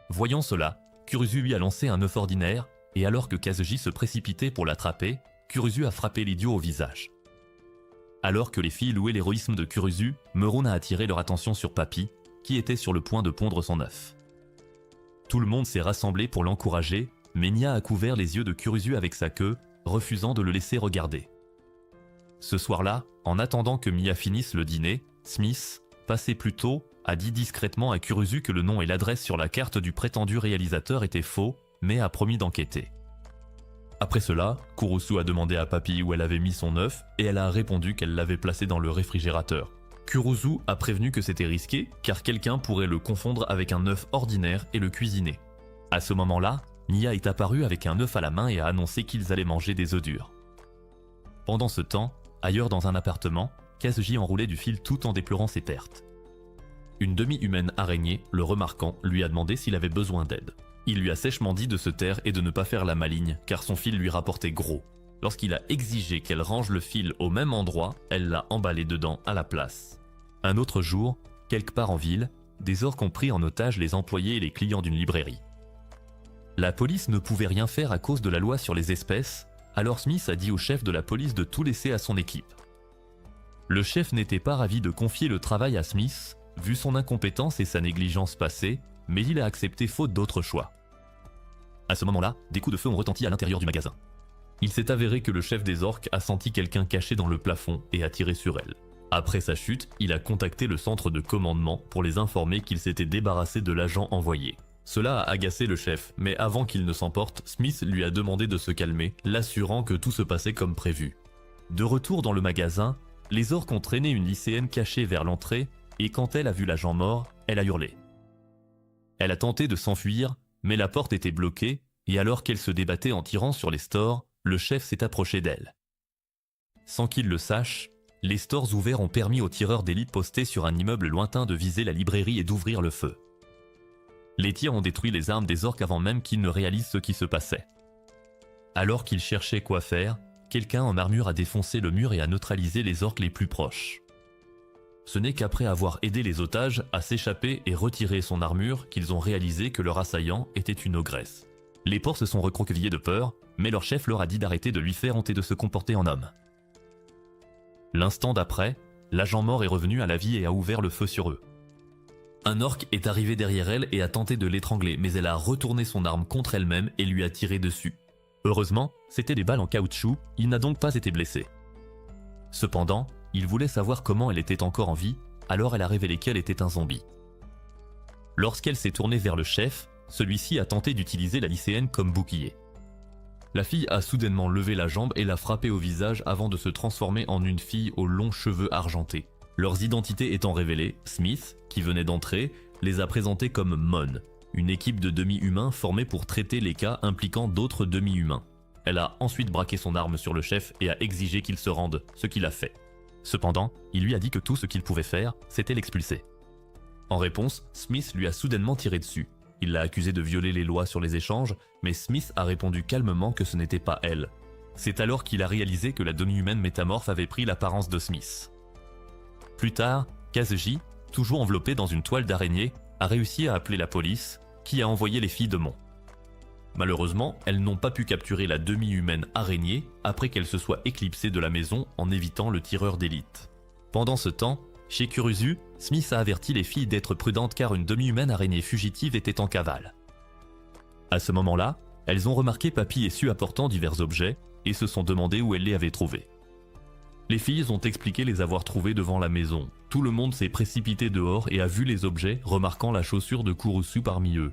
Voyant cela, Kurusu lui a lancé un œuf ordinaire, et alors que Kazuji se précipitait pour l'attraper, Kurusu a frappé l'idiot au visage. Alors que les filles louaient l'héroïsme de Kurusu, Meroun a attiré leur attention sur Papy, qui était sur le point de pondre son œuf. Tout le monde s'est rassemblé pour l'encourager, mais Nia a couvert les yeux de Kurusu avec sa queue, refusant de le laisser regarder. Ce soir-là, en attendant que Mia finisse le dîner, Smith, passé plus tôt, a dit discrètement à Kurusu que le nom et l'adresse sur la carte du prétendu réalisateur étaient faux, mais a promis d'enquêter. Après cela, Kurusu a demandé à Papy où elle avait mis son œuf et elle a répondu qu'elle l'avait placé dans le réfrigérateur. Kurusu a prévenu que c'était risqué car quelqu'un pourrait le confondre avec un œuf ordinaire et le cuisiner. À ce moment-là, Nia est apparue avec un œuf à la main et a annoncé qu'ils allaient manger des œufs durs. Pendant ce temps, ailleurs dans un appartement, Kazuji enroulait du fil tout en déplorant ses pertes. Une demi-humaine araignée, le remarquant, lui a demandé s'il avait besoin d'aide. Il lui a sèchement dit de se taire et de ne pas faire la maligne, car son fil lui rapportait gros. Lorsqu'il a exigé qu'elle range le fil au même endroit, elle l'a emballé dedans à la place. Un autre jour, quelque part en ville, des orques ont pris en otage les employés et les clients d'une librairie. La police ne pouvait rien faire à cause de la loi sur les espèces, alors Smith a dit au chef de la police de tout laisser à son équipe. Le chef n'était pas ravi de confier le travail à Smith, vu son incompétence et sa négligence passée, mais il a accepté faute d'autre choix. À ce moment-là, des coups de feu ont retenti à l'intérieur du magasin. Il s'est avéré que le chef des orques a senti quelqu'un caché dans le plafond et a tiré sur elle. Après sa chute, il a contacté le centre de commandement pour les informer qu'il s'était débarrassé de l'agent envoyé. Cela a agacé le chef, mais avant qu'il ne s'emporte, Smith lui a demandé de se calmer, l'assurant que tout se passait comme prévu. De retour dans le magasin, les orques ont traîné une lycéenne cachée vers l'entrée, et quand elle a vu l'agent mort, elle a hurlé. Elle a tenté de s'enfuir, mais la porte était bloquée, et alors qu'elle se débattait en tirant sur les stores, le chef s'est approché d'elle. Sans qu'il le sache, les stores ouverts ont permis aux tireurs d'élite postés sur un immeuble lointain de viser la librairie et d'ouvrir le feu. Les tirs ont détruit les armes des orques avant même qu'ils ne réalisent ce qui se passait. Alors qu'ils cherchaient quoi faire, quelqu'un en armure a défoncé le mur et a neutralisé les orques les plus proches. Ce n'est qu'après avoir aidé les otages à s'échapper et retirer son armure qu'ils ont réalisé que leur assaillant était une ogresse. Les porcs se sont recroquevillés de peur, mais leur chef leur a dit d'arrêter de lui faire honte et de se comporter en homme. L'instant d'après, l'agent mort est revenu à la vie et a ouvert le feu sur eux. Un orc est arrivé derrière elle et a tenté de l'étrangler, mais elle a retourné son arme contre elle-même et lui a tiré dessus. Heureusement, c'était des balles en caoutchouc, il n'a donc pas été blessé. Cependant, il voulait savoir comment elle était encore en vie, alors elle a révélé qu'elle était un zombie. Lorsqu'elle s'est tournée vers le chef, celui-ci a tenté d'utiliser la lycéenne comme bouclier. La fille a soudainement levé la jambe et l'a frappée au visage avant de se transformer en une fille aux longs cheveux argentés. Leurs identités étant révélées, Smith, qui venait d'entrer, les a présentés comme Mon, une équipe de demi-humains formée pour traiter les cas impliquant d'autres demi-humains. Elle a ensuite braqué son arme sur le chef et a exigé qu'il se rende, ce qu'il a fait. Cependant, il lui a dit que tout ce qu'il pouvait faire, c'était l'expulser. En réponse, Smith lui a soudainement tiré dessus. Il l'a accusé de violer les lois sur les échanges, mais Smith a répondu calmement que ce n'était pas elle. C'est alors qu'il a réalisé que la demi-humaine métamorphe avait pris l'apparence de Smith. Plus tard, Kazuji, toujours enveloppé dans une toile d'araignée, a réussi à appeler la police, qui a envoyé les filles de Mon. Malheureusement, elles n'ont pas pu capturer la demi-humaine araignée après qu'elle se soit éclipsée de la maison en évitant le tireur d'élite. Pendant ce temps, chez Kurusu, Smith a averti les filles d'être prudentes car une demi-humaine araignée fugitive était en cavale. À ce moment-là, elles ont remarqué Papy et Su apportant divers objets et se sont demandé où elles les avaient trouvés. Les filles ont expliqué les avoir trouvés devant la maison. Tout le monde s'est précipité dehors et a vu les objets, remarquant la chaussure de Kurusu parmi eux.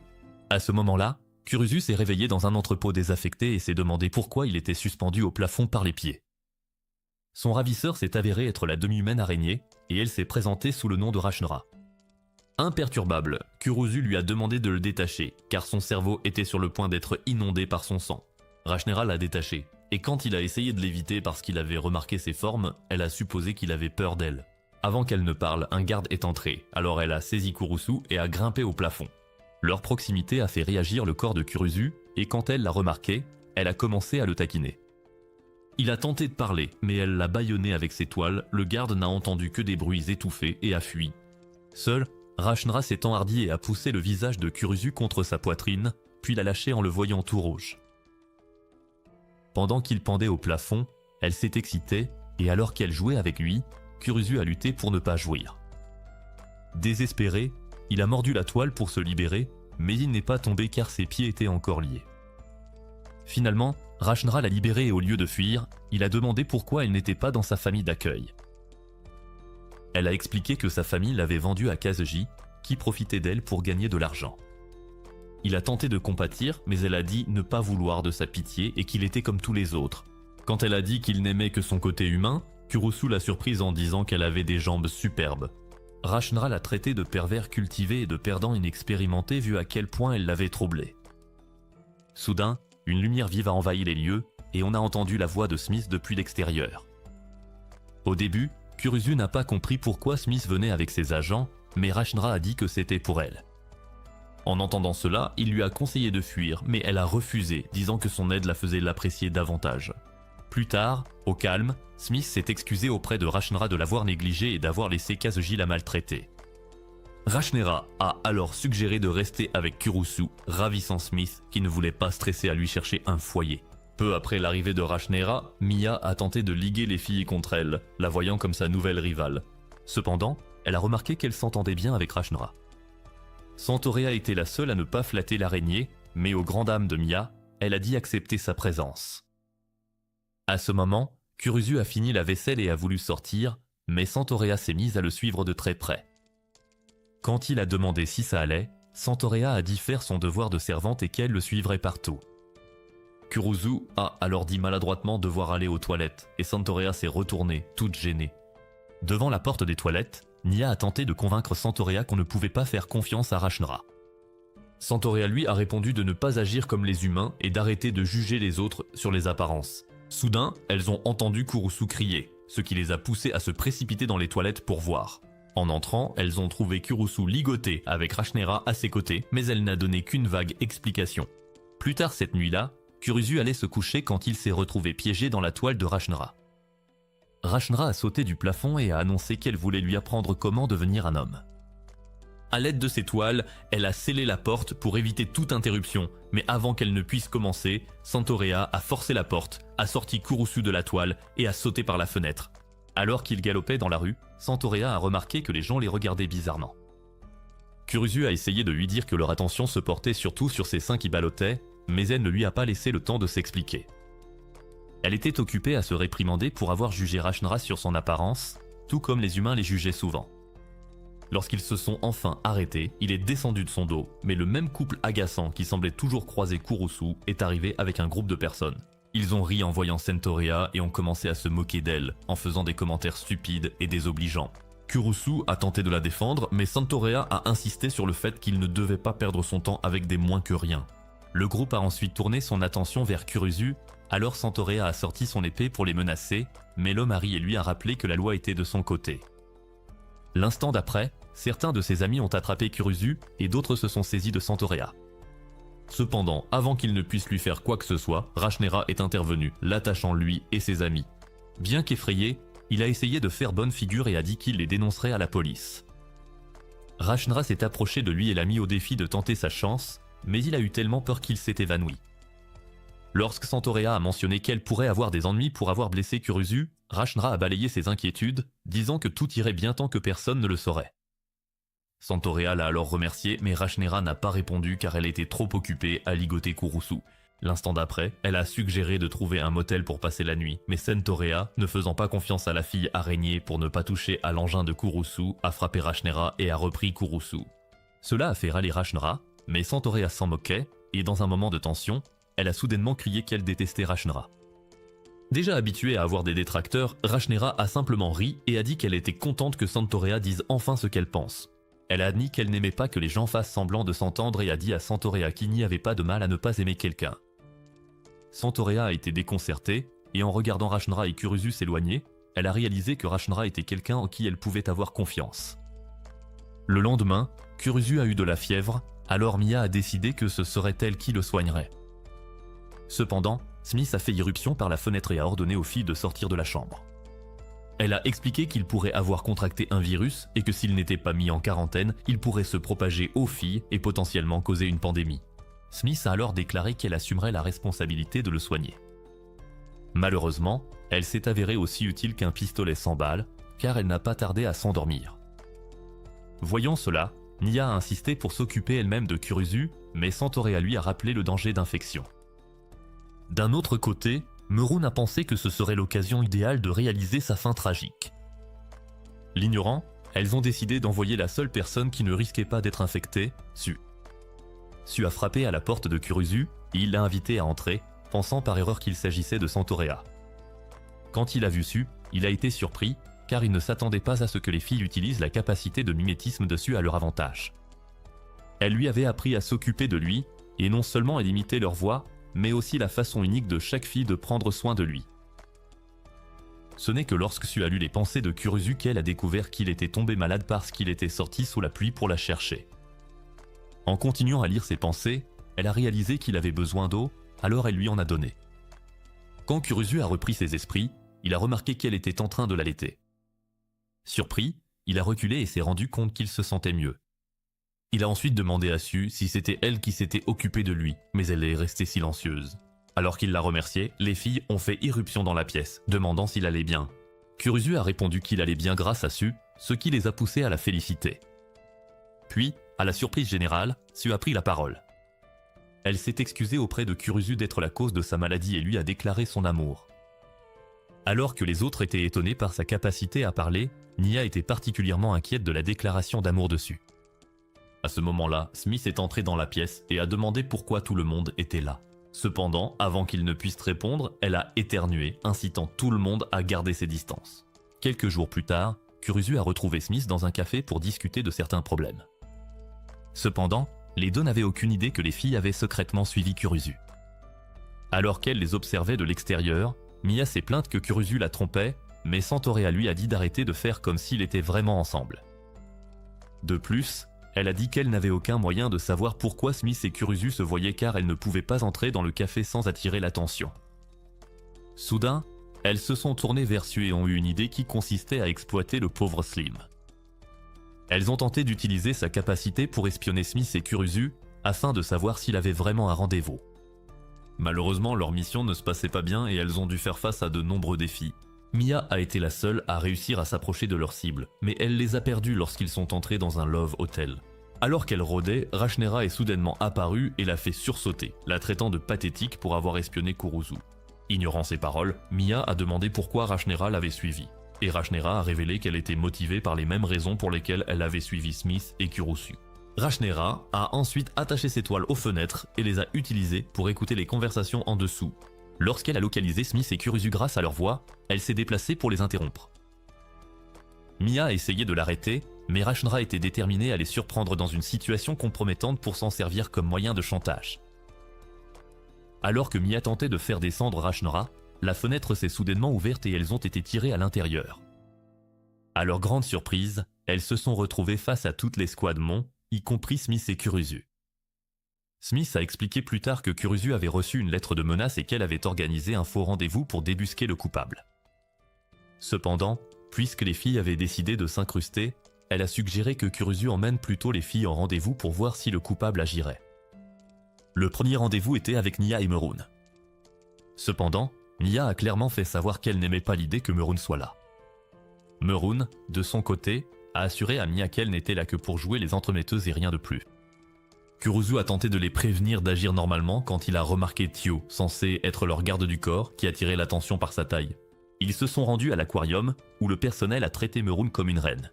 À ce moment-là, Kurusu s'est réveillé dans un entrepôt désaffecté et s'est demandé pourquoi il était suspendu au plafond par les pieds. Son ravisseur s'est avéré être la demi-humaine araignée et elle s'est présentée sous le nom de Rachnera. Imperturbable, Kurusu lui a demandé de le détacher car son cerveau était sur le point d'être inondé par son sang. Rachnera l'a détaché et quand il a essayé de l'éviter parce qu'il avait remarqué ses formes, elle a supposé qu'il avait peur d'elle. Avant qu'elle ne parle, un garde est entré, alors elle a saisi Kurusu et a grimpé au plafond. Leur proximité a fait réagir le corps de Kurusu, et quand elle l'a remarqué, elle a commencé à le taquiner. Il a tenté de parler, mais elle l'a bâillonné avec ses toiles, le garde n'a entendu que des bruits étouffés et a fui. Seul, Rachnera s'est enhardi et a poussé le visage de Kurusu contre sa poitrine, puis l'a lâché en le voyant tout rouge. Pendant qu'il pendait au plafond, elle s'est excitée, et alors qu'elle jouait avec lui, Kurusu a lutté pour ne pas jouir. Désespéré, il a mordu la toile pour se libérer, mais il n'est pas tombé car ses pieds étaient encore liés. Finalement, Rachnera l'a libéré et au lieu de fuir, il a demandé pourquoi elle n'était pas dans sa famille d'accueil. Elle a expliqué que sa famille l'avait vendue à Kazuji, qui profitait d'elle pour gagner de l'argent. Il a tenté de compatir, mais elle a dit ne pas vouloir de sa pitié et qu'il était comme tous les autres. Quand elle a dit qu'il n'aimait que son côté humain, Kurusu l'a surprise en disant qu'elle avait des jambes superbes. Rachnera l'a traité de pervers cultivé et de perdant inexpérimenté vu à quel point elle l'avait troublé. Soudain, une lumière vive a envahi les lieux et on a entendu la voix de Smith depuis l'extérieur. Au début, Kurusu n'a pas compris pourquoi Smith venait avec ses agents, mais Rachnera a dit que c'était pour elle. En entendant cela, il lui a conseillé de fuir, mais elle a refusé, disant que son aide la faisait l'apprécier davantage. Plus tard, au calme, Smith s'est excusé auprès de Rachnera de l'avoir négligée et d'avoir laissé Kazuji la maltraiter. Rachnera a alors suggéré de rester avec Kurusu, ravissant Smith qui ne voulait pas stresser à lui chercher un foyer. Peu après l'arrivée de Rachnera, Mia a tenté de liguer les filles contre elle, la voyant comme sa nouvelle rivale. Cependant, elle a remarqué qu'elle s'entendait bien avec Rachnera. Santorea était la seule à ne pas flatter l'araignée, mais aux grandes dames de Mia, elle a dit accepter sa présence. À ce moment, Kurusu a fini la vaisselle et a voulu sortir, mais Santorea s'est mise à le suivre de très près. Quand il a demandé si ça allait, Santorea a dit faire son devoir de servante et qu'elle le suivrait partout. Kurusu a alors dit maladroitement devoir aller aux toilettes, et Santorea s'est retournée, toute gênée. Devant la porte des toilettes, Nia a tenté de convaincre Santorea qu'on ne pouvait pas faire confiance à Rachnera. Santorea lui a répondu de ne pas agir comme les humains et d'arrêter de juger les autres sur les apparences. Soudain, elles ont entendu Kurusu crier, ce qui les a poussées à se précipiter dans les toilettes pour voir. En entrant, elles ont trouvé Kurusu ligoté avec Rachnera à ses côtés, mais elle n'a donné qu'une vague explication. Plus tard cette nuit-là, Kurusu allait se coucher quand il s'est retrouvé piégé dans la toile de Rachnera. Rachnera a sauté du plafond et a annoncé qu'elle voulait lui apprendre comment devenir un homme. À l'aide de ses toiles, elle a scellé la porte pour éviter toute interruption, mais avant qu'elle ne puisse commencer, Santorea a forcé la porte, a sorti Kurusu de la toile et a sauté par la fenêtre. Alors qu'il galopait dans la rue, Santorea a remarqué que les gens les regardaient bizarrement. Kurusu a essayé de lui dire que leur attention se portait surtout sur ses seins qui ballottaient, mais elle ne lui a pas laissé le temps de s'expliquer. Elle était occupée à se réprimander pour avoir jugé Rachnera sur son apparence, tout comme les humains les jugeaient souvent. Lorsqu'ils se sont enfin arrêtés, il est descendu de son dos, mais le même couple agaçant qui semblait toujours croiser Kurusu est arrivé avec un groupe de personnes. Ils ont ri en voyant Santorea et ont commencé à se moquer d'elle, en faisant des commentaires stupides et désobligeants. Kurusu a tenté de la défendre, mais Santorea a insisté sur le fait qu'il ne devait pas perdre son temps avec des moins que rien. Le groupe a ensuite tourné son attention vers Kurusu, alors Santorea a sorti son épée pour les menacer, mais l'homme Harry et lui a rappelé que la loi était de son côté. L'instant d'après, certains de ses amis ont attrapé Kurusu et d'autres se sont saisis de Santorea. Cependant, avant qu'il ne puisse lui faire quoi que ce soit, Rachnéra est intervenu, l'attachant lui et ses amis. Bien qu'effrayé, il a essayé de faire bonne figure et a dit qu'il les dénoncerait à la police. Rachnéra s'est approché de lui et l'a mis au défi de tenter sa chance, mais il a eu tellement peur qu'il s'est évanoui. Lorsque Santorea a mentionné qu'elle pourrait avoir des ennuis pour avoir blessé Kurusu, Rachnéra a balayé ses inquiétudes, disant que tout irait bien tant que personne ne le saurait. Santorea l'a alors remercié, mais Rachnéra n'a pas répondu car elle était trop occupée à ligoter Kurusu. L'instant d'après, elle a suggéré de trouver un motel pour passer la nuit, mais Santorea, ne faisant pas confiance à la fille araignée pour ne pas toucher à l'engin de Kurusu, a frappé Rachnéra et a repris Kurusu. Cela a fait râler Rachnéra, mais Santorea s'en moquait, et dans un moment de tension, elle a soudainement crié qu'elle détestait Rachnéra. Déjà habituée à avoir des détracteurs, Rachnéra a simplement ri et a dit qu'elle était contente que Santorea dise enfin ce qu'elle pense. Elle a admis qu'elle n'aimait pas que les gens fassent semblant de s'entendre et a dit à Santorea qu'il n'y avait pas de mal à ne pas aimer quelqu'un. Santorea a été déconcertée, et en regardant Rachnéra et Kurusu s'éloigner, elle a réalisé que Rachnéra était quelqu'un en qui elle pouvait avoir confiance. Le lendemain, Kurusu a eu de la fièvre, alors Mia a décidé que ce serait elle qui le soignerait. Cependant, Smith a fait irruption par la fenêtre et a ordonné aux filles de sortir de la chambre. Elle a expliqué qu'il pourrait avoir contracté un virus et que s'il n'était pas mis en quarantaine, il pourrait se propager aux filles et potentiellement causer une pandémie. Smith a alors déclaré qu'elle assumerait la responsabilité de le soigner. Malheureusement, elle s'est avérée aussi utile qu'un pistolet sans balles, car elle n'a pas tardé à s'endormir. Voyant cela, Nia a insisté pour s'occuper elle-même de Kurusu, mais Santorea lui a rappelé le danger d'infection. D'un autre côté, Murun a pensé que ce serait l'occasion idéale de réaliser sa fin tragique. L'ignorant, elles ont décidé d'envoyer la seule personne qui ne risquait pas d'être infectée, Su. Su a frappé à la porte de Kurusu et il l'a invité à entrer, pensant par erreur qu'il s'agissait de Santorea. Quand il a vu Su, il a été surpris, car il ne s'attendait pas à ce que les filles utilisent la capacité de mimétisme de Su à leur avantage. Elle lui avait appris à s'occuper de lui, et non seulement à imiter leur voix, mais aussi la façon unique de chaque fille de prendre soin de lui. Ce n'est que lorsque Su a lu les pensées de Kurusu qu'elle a découvert qu'il était tombé malade parce qu'il était sorti sous la pluie pour la chercher. En continuant à lire ses pensées, elle a réalisé qu'il avait besoin d'eau, alors elle lui en a donné. Quand Kurusu a repris ses esprits, il a remarqué qu'elle était en train de l'allaiter. Surpris, il a reculé et s'est rendu compte qu'il se sentait mieux. Il a ensuite demandé à Su si c'était elle qui s'était occupée de lui, mais elle est restée silencieuse. Alors qu'il l'a remerciée, les filles ont fait irruption dans la pièce, demandant s'il allait bien. Kurusu a répondu qu'il allait bien grâce à Su, ce qui les a poussés à la féliciter. Puis, à la surprise générale, Su a pris la parole. Elle s'est excusée auprès de Kurusu d'être la cause de sa maladie et lui a déclaré son amour. Alors que les autres étaient étonnés par sa capacité à parler, Nia était particulièrement inquiète de la déclaration d'amour de Su. À ce moment-là, Smith est entré dans la pièce et a demandé pourquoi tout le monde était là. Cependant, avant qu'il ne puisse répondre, elle a éternué, incitant tout le monde à garder ses distances. Quelques jours plus tard, Kurusu a retrouvé Smith dans un café pour discuter de certains problèmes. Cependant, les deux n'avaient aucune idée que les filles avaient secrètement suivi Kurusu. Alors qu'elle les observait de l'extérieur, Mia s'est plainte que Kurusu la trompait, mais Santorea lui a dit d'arrêter de faire comme s'ils étaient vraiment ensemble. De plus, elle a dit qu'elle n'avait aucun moyen de savoir pourquoi Smith et Kurusu se voyaient car elle ne pouvait pas entrer dans le café sans attirer l'attention. Soudain, elles se sont tournées vers Su et ont eu une idée qui consistait à exploiter le pauvre Slim. Elles ont tenté d'utiliser sa capacité pour espionner Smith et Kurusu afin de savoir s'il avait vraiment un rendez-vous. Malheureusement, leur mission ne se passait pas bien et elles ont dû faire face à de nombreux défis. Mia a été la seule à réussir à s'approcher de leur cible, mais elle les a perdus lorsqu'ils sont entrés dans un Love Hotel. Alors qu'elle rôdait, Rachnéra est soudainement apparue et l'a fait sursauter, la traitant de pathétique pour avoir espionné Kurusu. Ignorant ses paroles, Mia a demandé pourquoi Rachnéra l'avait suivie, et Rachnéra a révélé qu'elle était motivée par les mêmes raisons pour lesquelles elle avait suivi Smith et Kurusu. Rachnéra a ensuite attaché ses toiles aux fenêtres et les a utilisées pour écouter les conversations en dessous. Lorsqu'elle a localisé Smith et Kurusu grâce à leur voix, elle s'est déplacée pour les interrompre. Mia a essayé de l'arrêter, mais Rachna était déterminée à les surprendre dans une situation compromettante pour s'en servir comme moyen de chantage. Alors que Mia tentait de faire descendre Rachna, la fenêtre s'est soudainement ouverte et elles ont été tirées à l'intérieur. À leur grande surprise, elles se sont retrouvées face à toute l'escouade Mon, y compris Smith et Kurusu. Smith a expliqué plus tard que Kurusu avait reçu une lettre de menace et qu'elle avait organisé un faux rendez-vous pour débusquer le coupable. Cependant, puisque les filles avaient décidé de s'incruster, elle a suggéré que Kurusu emmène plutôt les filles en rendez-vous pour voir si le coupable agirait. Le premier rendez-vous était avec Nia et Meroun. Cependant, Nia a clairement fait savoir qu'elle n'aimait pas l'idée que Meroun soit là. Meroun, de son côté, a assuré à Nia qu'elle n'était là que pour jouer les entremetteuses et rien de plus. Kurusu a tenté de les prévenir d'agir normalement quand il a remarqué Tio, censé être leur garde du corps, qui attirait l'attention par sa taille. Ils se sont rendus à l'aquarium, où le personnel a traité Meroun comme une reine.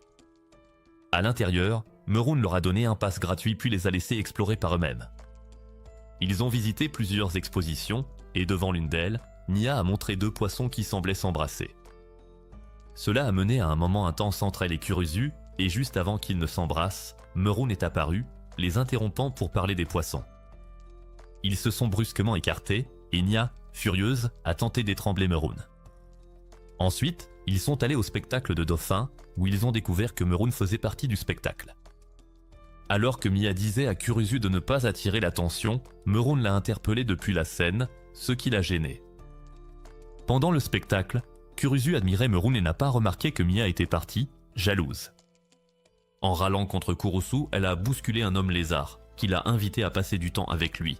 À l'intérieur, Meroun leur a donné un pass gratuit puis les a laissés explorer par eux-mêmes. Ils ont visité plusieurs expositions, et devant l'une d'elles, Nia a montré 2 poissons qui semblaient s'embrasser. Cela a mené à un moment intense entre elle et Kurusu, et juste avant qu'ils ne s'embrassent, Meroun est apparu, les interrompant pour parler des poissons. Ils se sont brusquement écartés, et Nia, furieuse, a tenté d'étrangler Meroun. Ensuite, ils sont allés au spectacle de dauphins, où ils ont découvert que Meroun faisait partie du spectacle. Alors que Mia disait à Kurusu de ne pas attirer l'attention, Meroun l'a interpellé depuis la scène, ce qui l'a gêné. Pendant le spectacle, Kurusu admirait Meroun et n'a pas remarqué que Mia était partie, jalouse. En râlant contre Kurusu, elle a bousculé un homme lézard, qui l'a invité à passer du temps avec lui.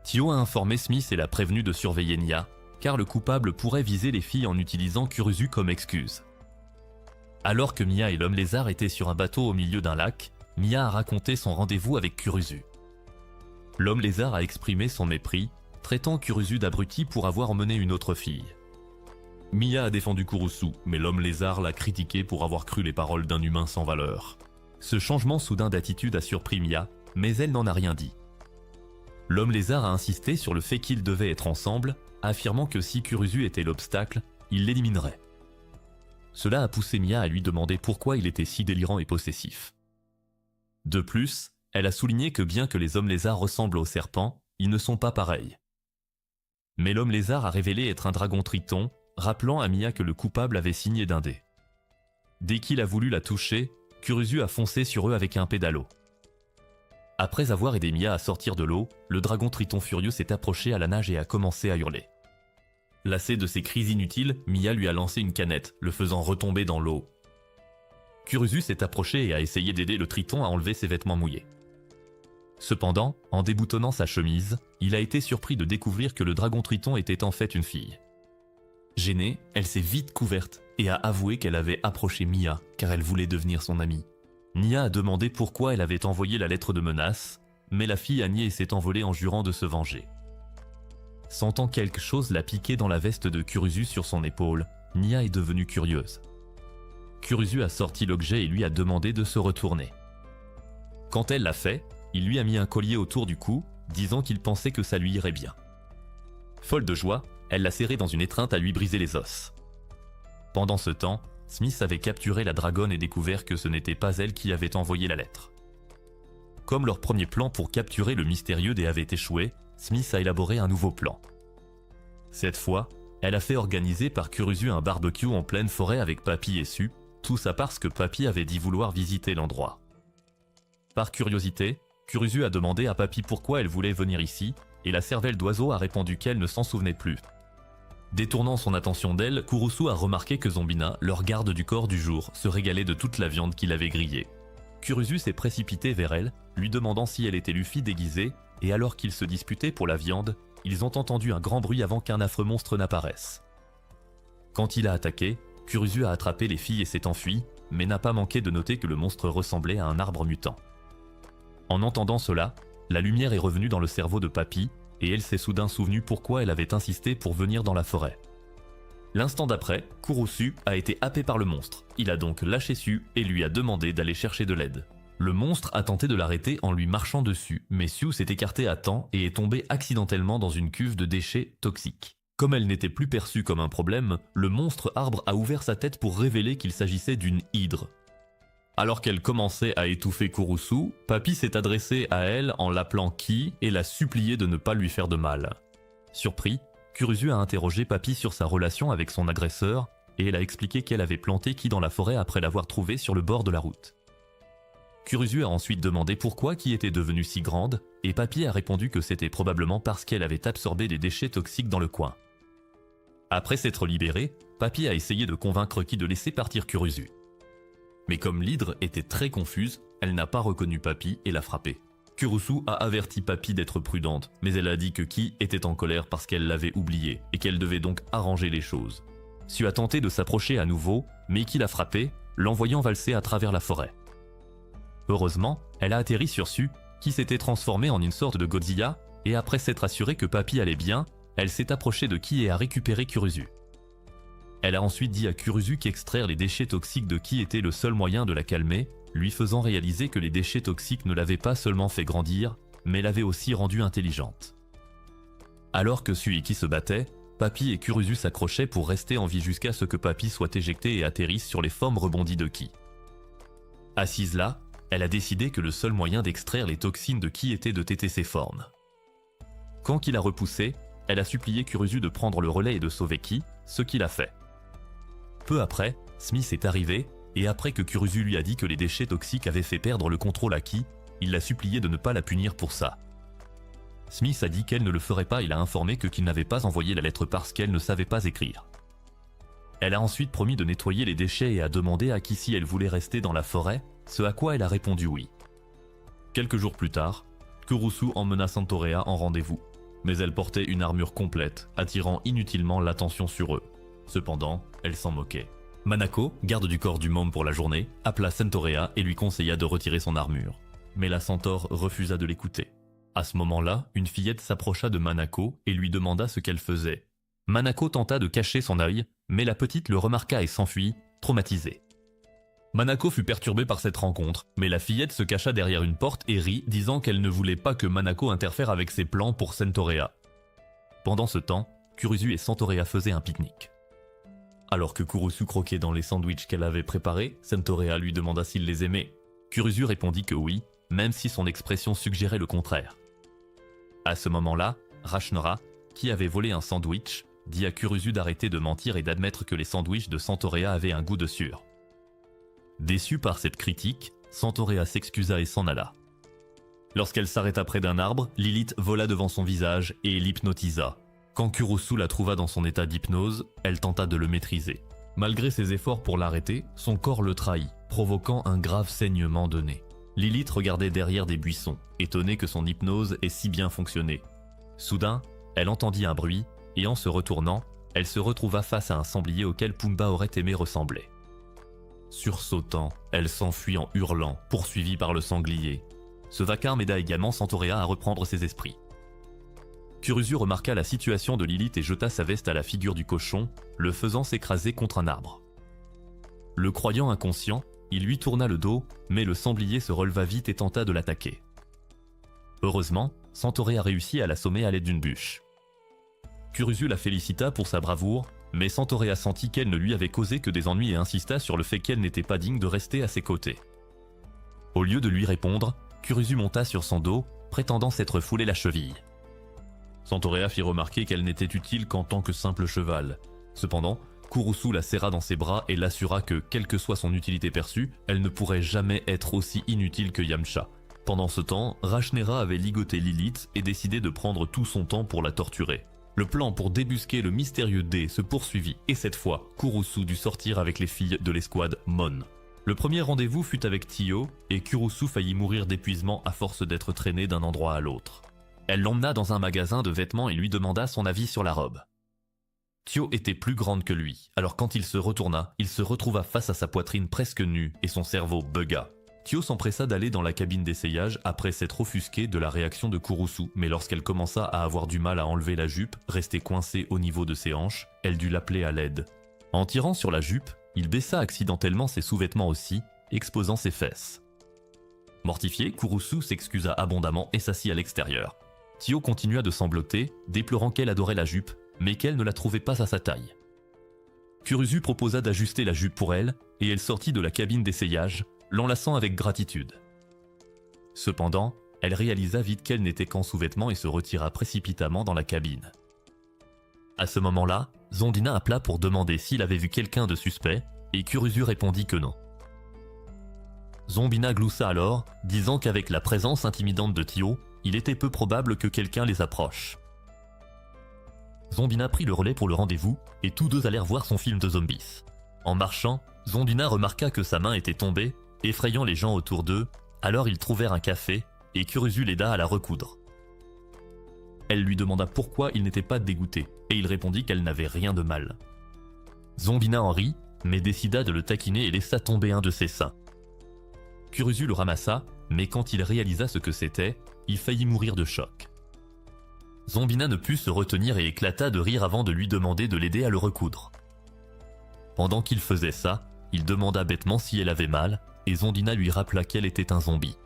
Tio a informé Smith et l'a prévenu de surveiller Nia, car le coupable pourrait viser les filles en utilisant Kurusu comme excuse. Alors que Mia et l'homme lézard étaient sur un bateau au milieu d'un lac, Mia a raconté son rendez-vous avec Kurusu. L'homme lézard a exprimé son mépris, traitant Kurusu d'abruti pour avoir emmené une autre fille. Mia a défendu Kurusu, mais l'homme lézard l'a critiqué pour avoir cru les paroles d'un humain sans valeur. Ce changement soudain d'attitude a surpris Mia, mais elle n'en a rien dit. L'homme lézard a insisté sur le fait qu'ils devaient être ensemble, affirmant que si Kurusu était l'obstacle, il l'éliminerait. Cela a poussé Mia à lui demander pourquoi il était si délirant et possessif. De plus, elle a souligné que bien que les hommes lézards ressemblent aux serpents, ils ne sont pas pareils. Mais l'homme lézard a révélé être un dragon triton, rappelant à Mia que le coupable avait signé d'un dé. Dès qu'il a voulu la toucher, Kurusu a foncé sur eux avec un pédalo. Après avoir aidé Mia à sortir de l'eau, le dragon triton furieux s'est approché à la nage et a commencé à hurler. Lassé de ses cris inutiles, Mia lui a lancé une canette, le faisant retomber dans l'eau. Kurusu s'est approché et a essayé d'aider le triton à enlever ses vêtements mouillés. Cependant, en déboutonnant sa chemise, il a été surpris de découvrir que le dragon triton était en fait une fille. Gênée, elle s'est vite couverte et a avoué qu'elle avait approché Mia car elle voulait devenir son amie. Nia a demandé pourquoi elle avait envoyé la lettre de menace, mais la fille a nié et s'est envolée en jurant de se venger. Sentant quelque chose la piquer dans la veste de Kurusu sur son épaule, Nia est devenue curieuse. Kurusu a sorti l'objet et lui a demandé de se retourner. Quand elle l'a fait, il lui a mis un collier autour du cou, disant qu'il pensait que ça lui irait bien. Folle de joie, elle l'a serré dans une étreinte à lui briser les os. Pendant ce temps, Smith avait capturé la dragonne et découvert que ce n'était pas elle qui avait envoyé la lettre. Comme leur premier plan pour capturer le mystérieux dé avait échoué, Smith a élaboré un nouveau plan. Cette fois, elle a fait organiser par Kurusu un barbecue en pleine forêt avec Papy et Su, tout ça parce que Papy avait dit vouloir visiter l'endroit. Par curiosité, Kurusu a demandé à Papy pourquoi elle voulait venir ici, et la cervelle d'oiseau a répondu qu'elle ne s'en souvenait plus. Détournant son attention d'elle, Kurusu a remarqué que Zombina, leur garde du corps du jour, se régalait de toute la viande qu'il avait grillée. Kurusu s'est précipité vers elle, lui demandant si elle était Luffy déguisée, et alors qu'ils se disputaient pour la viande, ils ont entendu un grand bruit avant qu'un affreux monstre n'apparaisse. Quand il a attaqué, Kurusu a attrapé les filles et s'est enfui, mais n'a pas manqué de noter que le monstre ressemblait à un arbre mutant. En entendant cela, la lumière est revenue dans le cerveau de Papy, et elle s'est soudain souvenue pourquoi elle avait insisté pour venir dans la forêt. L'instant d'après, Kurusu a été happé par le monstre. Il a donc lâché Su et lui a demandé d'aller chercher de l'aide. Le monstre a tenté de l'arrêter en lui marchant dessus, mais Su s'est écarté à temps et est tombé accidentellement dans une cuve de déchets toxiques. Comme elle n'était plus perçue comme un problème, le monstre arbre a ouvert sa tête pour révéler qu'il s'agissait d'une hydre. Alors qu'elle commençait à étouffer Kurusu, Papy s'est adressé à elle en l'appelant Ki et l'a supplié de ne pas lui faire de mal. Surpris, Kurusu a interrogé Papy sur sa relation avec son agresseur et elle a expliqué qu'elle avait planté Ki dans la forêt après l'avoir trouvé sur le bord de la route. Kurusu a ensuite demandé pourquoi Ki était devenue si grande et Papy a répondu que c'était probablement parce qu'elle avait absorbé des déchets toxiques dans le coin. Après s'être libérée, Papy a essayé de convaincre Ki de laisser partir Kurusu. Mais comme l'hydre était très confuse, elle n'a pas reconnu Papy et l'a frappé. Kurusu a averti Papy d'être prudente, mais elle a dit que Ki était en colère parce qu'elle l'avait oublié et qu'elle devait donc arranger les choses. Su a tenté de s'approcher à nouveau, mais Ki l'a frappé, l'envoyant valser à travers la forêt. Heureusement, elle a atterri sur Su, qui s'était transformée en une sorte de Godzilla, et après s'être assurée que Papy allait bien, elle s'est approchée de Ki et a récupéré Kurusu. Elle a ensuite dit à Kurusu qu'extraire les déchets toxiques de Ki était le seul moyen de la calmer, lui faisant réaliser que les déchets toxiques ne l'avaient pas seulement fait grandir, mais l'avaient aussi rendue intelligente. Alors que Su et Ki se battaient, Papy et Kurusu s'accrochaient pour rester en vie jusqu'à ce que Papy soit éjecté et atterrisse sur les formes rebondies de Ki. Assise là, elle a décidé que le seul moyen d'extraire les toxines de Ki était de téter ses formes. Quand Ki l'a repoussée, elle a supplié Kurusu de prendre le relais et de sauver Ki, ce qu'il a fait. Peu après, Smith est arrivé, et après que Kurusu lui a dit que les déchets toxiques avaient fait perdre le contrôle à Ki, il l'a supplié de ne pas la punir pour ça. Smith a dit qu'elle ne le ferait pas et l'a informé que qu'il n'avait pas envoyé la lettre parce qu'elle ne savait pas écrire. Elle a ensuite promis de nettoyer les déchets et a demandé à Ki si elle voulait rester dans la forêt, ce à quoi elle a répondu oui. Quelques jours plus tard, Kurusu emmena Santorea en rendez-vous, mais elle portait une armure complète, attirant inutilement l'attention sur eux. Cependant, elle s'en moquait. Manako, garde du corps du môme pour la journée, appela Santorea et lui conseilla de retirer son armure. Mais la centaure refusa de l'écouter. À ce moment-là, une fillette s'approcha de Manako et lui demanda ce qu'elle faisait. Manako tenta de cacher son œil, mais la petite le remarqua et s'enfuit, traumatisée. Manako fut perturbée par cette rencontre, mais la fillette se cacha derrière une porte et rit, disant qu'elle ne voulait pas que Manako interfère avec ses plans pour Santorea. Pendant ce temps, Kurusu et Santorea faisaient un pique-nique. Alors que Kurusu croquait dans les sandwichs qu'elle avait préparés, Santorea lui demanda s'il les aimait. Kurusu répondit que oui, même si son expression suggérait le contraire. À ce moment-là, Rashnora, qui avait volé un sandwich, dit à Kurusu d'arrêter de mentir et d'admettre que les sandwichs de Santorea avaient un goût de sueur. Déçue par cette critique, Santorea s'excusa et s'en alla. Lorsqu'elle s'arrêta près d'un arbre, Lilith vola devant son visage et l'hypnotisa. Quand Kurusu la trouva dans son état d'hypnose, elle tenta de le maîtriser. Malgré ses efforts pour l'arrêter, son corps le trahit, provoquant un grave saignement de nez. Lilith regardait derrière des buissons, étonnée que son hypnose ait si bien fonctionné. Soudain, elle entendit un bruit, et en se retournant, elle se retrouva face à un sanglier auquel Pumba aurait aimé ressembler. Sursautant, elle s'enfuit en hurlant, poursuivie par le sanglier. Ce vacarme aida également Santorea à reprendre ses esprits. Kurusu remarqua la situation de Lilith et jeta sa veste à la figure du cochon, le faisant s'écraser contre un arbre. Le croyant inconscient, il lui tourna le dos, mais le sanglier se releva vite et tenta de l'attaquer. Heureusement, Santorea réussit à l'assommer à l'aide d'une bûche. Kurusu la félicita pour sa bravoure, mais Santorea sentit qu'elle ne lui avait causé que des ennuis et insista sur le fait qu'elle n'était pas digne de rester à ses côtés. Au lieu de lui répondre, Kurusu monta sur son dos, prétendant s'être foulé la cheville. Santorea fit remarquer qu'elle n'était utile qu'en tant que simple cheval. Cependant, Kurusu la serra dans ses bras et l'assura que, quelle que soit son utilité perçue, elle ne pourrait jamais être aussi inutile que Yamcha. Pendant ce temps, Rashnera avait ligoté Lilith et décidé de prendre tout son temps pour la torturer. Le plan pour débusquer le mystérieux dé se poursuivit et cette fois, Kurusu dut sortir avec les filles de l'escouade Mon. Le premier rendez-vous fut avec Tio et Kurusu faillit mourir d'épuisement à force d'être traîné d'un endroit à l'autre. Elle l'emmena dans un magasin de vêtements et lui demanda son avis sur la robe. Tio était plus grande que lui, alors quand il se retourna, il se retrouva face à sa poitrine presque nue et son cerveau bugga. Tio s'empressa d'aller dans la cabine d'essayage après s'être offusqué de la réaction de Kurusu, mais lorsqu'elle commença à avoir du mal à enlever la jupe, restée coincée au niveau de ses hanches, elle dut l'appeler à l'aide. En tirant sur la jupe, il baissa accidentellement ses sous-vêtements aussi, exposant ses fesses. Mortifié, Kurusu s'excusa abondamment et s'assit à l'extérieur. Tio continua de sangloter, déplorant qu'elle adorait la jupe, mais qu'elle ne la trouvait pas à sa taille. Kurusu proposa d'ajuster la jupe pour elle, et elle sortit de la cabine d'essayage, l'enlaçant avec gratitude. Cependant, elle réalisa vite qu'elle n'était qu'en sous-vêtements et se retira précipitamment dans la cabine. À ce moment-là, Zondina appela pour demander s'il avait vu quelqu'un de suspect, et Kurusu répondit que non. Zombina gloussa alors, disant qu'avec la présence intimidante de Tio, il était peu probable que quelqu'un les approche. Zombina prit le relais pour le rendez-vous, et tous deux allèrent voir son film de zombies. En marchant, Zombina remarqua que sa main était tombée, effrayant les gens autour d'eux, alors ils trouvèrent un café, et Kurusu l'aida à la recoudre. Elle lui demanda pourquoi il n'était pas dégoûté, et il répondit qu'elle n'avait rien de mal. Zombina en rit, mais décida de le taquiner et laissa tomber un de ses seins. Kurusu le ramassa, mais quand il réalisa ce que c'était, il faillit mourir de choc. Zombina ne put se retenir et éclata de rire avant de lui demander de l'aider à le recoudre. Pendant qu'il faisait ça, il demanda bêtement si elle avait mal, et Zondina lui rappela qu'elle était un zombie.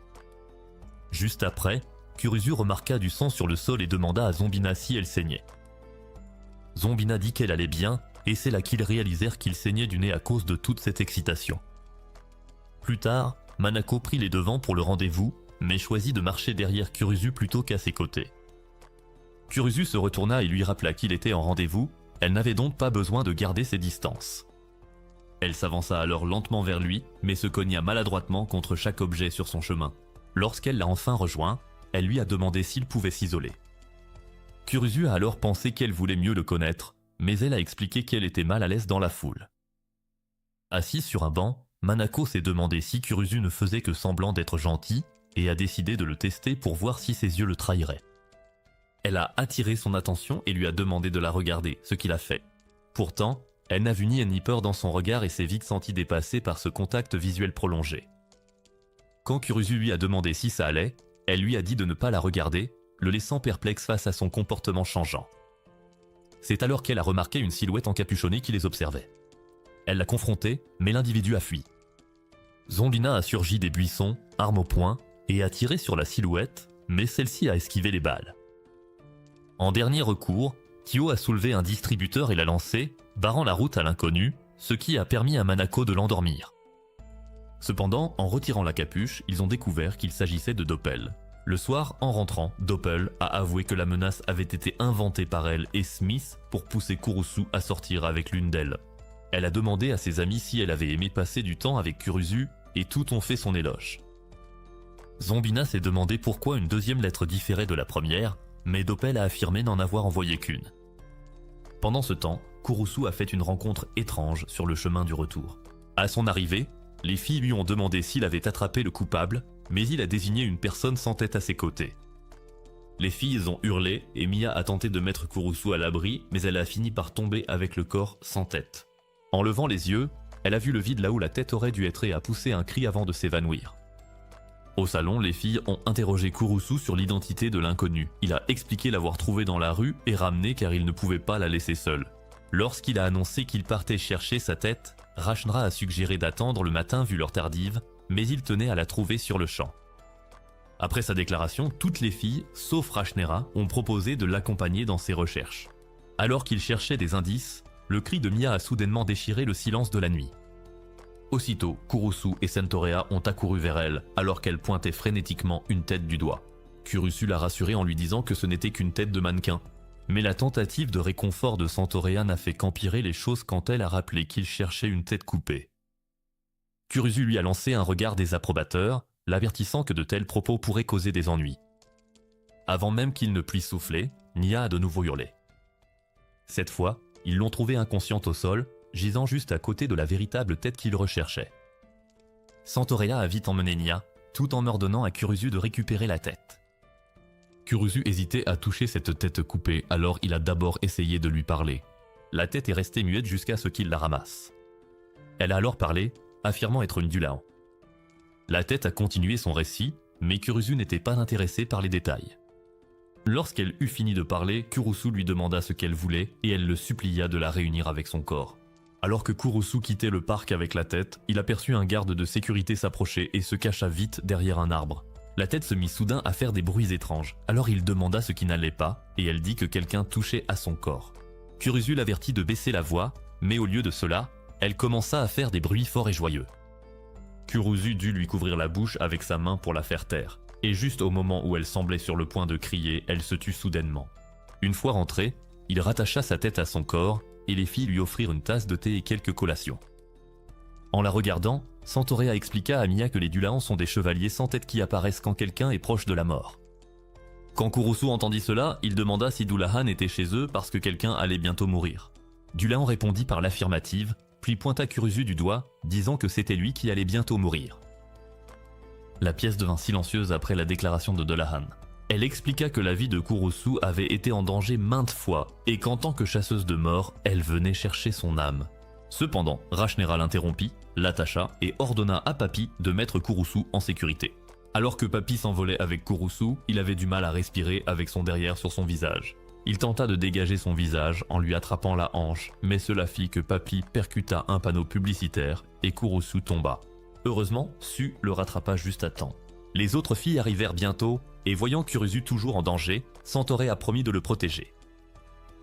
Juste après, Kurusu remarqua du sang sur le sol et demanda à Zombina si elle saignait. Zombina dit qu'elle allait bien, et c'est là qu'ils réalisèrent qu'il saignait du nez à cause de toute cette excitation. Plus tard, Manako prit les devants pour le rendez-vous, mais choisit de marcher derrière Kurusu plutôt qu'à ses côtés. Kurusu se retourna et lui rappela qu'il était en rendez-vous, elle n'avait donc pas besoin de garder ses distances. Elle s'avança alors lentement vers lui, mais se cogna maladroitement contre chaque objet sur son chemin. Lorsqu'elle l'a enfin rejoint, elle lui a demandé s'il pouvait s'isoler. Kurusu a alors pensé qu'elle voulait mieux le connaître, mais elle a expliqué qu'elle était mal à l'aise dans la foule. Assise sur un banc, Manako s'est demandé si Kurusu ne faisait que semblant d'être gentil, et a décidé de le tester pour voir si ses yeux le trahiraient. Elle a attiré son attention et lui a demandé de la regarder, ce qu'il a fait. Pourtant, elle n'a vu ni haine ni peur dans son regard et s'est vite sentie dépassée par ce contact visuel prolongé. Quand Kurusu lui a demandé si ça allait, elle lui a dit de ne pas la regarder, le laissant perplexe face à son comportement changeant. C'est alors qu'elle a remarqué une silhouette encapuchonnée qui les observait. Elle l'a confrontée, mais l'individu a fui. Zombina a surgi des buissons, arme au poing, et a tiré sur la silhouette, mais celle-ci a esquivé les balles. En dernier recours, Tio a soulevé un distributeur et l'a lancé, barrant la route à l'inconnu, ce qui a permis à Manako de l'endormir. Cependant, en retirant la capuche, ils ont découvert qu'il s'agissait de Doppel. Le soir, en rentrant, Doppel a avoué que la menace avait été inventée par elle et Smith pour pousser Kurusu à sortir avec l'une d'elles. Elle a demandé à ses amis si elle avait aimé passer du temps avec Kurusu, et tous ont fait son éloge. Zombina s'est demandé pourquoi une deuxième lettre différait de la première, mais Doppel a affirmé n'en avoir envoyé qu'une. Pendant ce temps, Kurusu a fait une rencontre étrange sur le chemin du retour. À son arrivée, les filles lui ont demandé s'il avait attrapé le coupable, mais il a désigné une personne sans tête à ses côtés. Les filles ont hurlé et Mia a tenté de mettre Kurusu à l'abri, mais elle a fini par tomber avec le corps sans tête. En levant les yeux, elle a vu le vide là où la tête aurait dû être et a poussé un cri avant de s'évanouir. Au salon, les filles ont interrogé Kurusu sur l'identité de l'inconnu. Il a expliqué l'avoir trouvée dans la rue et ramenée car il ne pouvait pas la laisser seule. Lorsqu'il a annoncé qu'il partait chercher sa tête, Rachnra a suggéré d'attendre le matin vu l'heure tardive, mais il tenait à la trouver sur le champ. Après sa déclaration, toutes les filles, sauf Rachnera, ont proposé de l'accompagner dans ses recherches. Alors qu'il cherchait des indices, le cri de Mia a soudainement déchiré le silence de la nuit. Aussitôt, Kurusu et Sentorea ont accouru vers elle, alors qu'elle pointait frénétiquement une tête du doigt. Kurusu l'a rassurée en lui disant que ce n'était qu'une tête de mannequin. Mais la tentative de réconfort de Sentorea n'a fait qu'empirer les choses quand elle a rappelé qu'il cherchait une tête coupée. Kurusu lui a lancé un regard désapprobateur, l'avertissant que de tels propos pourraient causer des ennuis. Avant même qu'il ne puisse souffler, Nia a de nouveau hurlé. Cette fois, ils l'ont trouvée inconsciente au sol, gisant juste à côté de la véritable tête qu'il recherchait. Sentorea a vite emmené Nia, tout en ordonnant à Kurusu de récupérer la tête. Kurusu hésitait à toucher cette tête coupée, alors il a d'abord essayé de lui parler. La tête est restée muette jusqu'à ce qu'il la ramasse. Elle a alors parlé, affirmant être une Dulaon. La tête a continué son récit, mais Kurusu n'était pas intéressée par les détails. Lorsqu'elle eut fini de parler, Kurusu lui demanda ce qu'elle voulait et elle le supplia de la réunir avec son corps. Alors que Kurusu quittait le parc avec la tête, il aperçut un garde de sécurité s'approcher et se cacha vite derrière un arbre. La tête se mit soudain à faire des bruits étranges, alors il demanda ce qui n'allait pas et elle dit que quelqu'un touchait à son corps. Kurusu l'avertit de baisser la voix, mais au lieu de cela, elle commença à faire des bruits forts et joyeux. Kurusu dut lui couvrir la bouche avec sa main pour la faire taire, et juste au moment où elle semblait sur le point de crier, elle se tut soudainement. Une fois rentré, il rattacha sa tête à son corps et les filles lui offrirent une tasse de thé et quelques collations. En la regardant, Santorea expliqua à Miya que les Dullahan sont des chevaliers sans tête qui apparaissent quand quelqu'un est proche de la mort. Quand Kurusu entendit cela, il demanda si Dullahan était chez eux parce que quelqu'un allait bientôt mourir. Dullahan répondit par l'affirmative, puis pointa Kurusu du doigt, disant que c'était lui qui allait bientôt mourir. La pièce devint silencieuse après la déclaration de Dullahan. Elle expliqua que la vie de Kurusu avait été en danger maintes fois et qu'en tant que chasseuse de mort, elle venait chercher son âme. Cependant, Rajnera l'interrompit, l'attacha et ordonna à Papi de mettre Kurusu en sécurité. Alors que Papi s'envolait avec Kurusu, il avait du mal à respirer avec son derrière sur son visage. Il tenta de dégager son visage en lui attrapant la hanche, mais cela fit que Papi percuta un panneau publicitaire et Kurusu tomba. Heureusement, Su le rattrapa juste à temps. Les autres filles arrivèrent bientôt, et voyant Kurusu toujours en danger, Santorea promis de le protéger.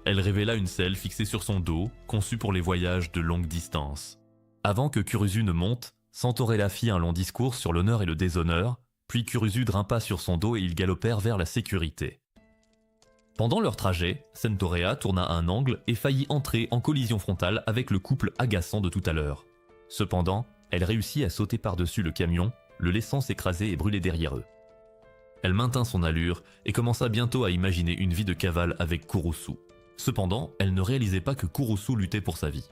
Elle révéla une selle fixée sur son dos, conçue pour les voyages de longue distance. Avant que Kurusu ne monte, Santorea fit un long discours sur l'honneur et le déshonneur, puis Kurusu grimpa sur son dos et ils galopèrent vers la sécurité. Pendant leur trajet, Santorea tourna un angle et faillit entrer en collision frontale avec le couple agaçant de tout à l'heure. Cependant, elle réussit à sauter par-dessus le camion, le laissant s'écraser et brûler derrière eux. Elle maintint son allure et commença bientôt à imaginer une vie de cavale avec Kurusu. Cependant, elle ne réalisait pas que Kurusu luttait pour sa vie.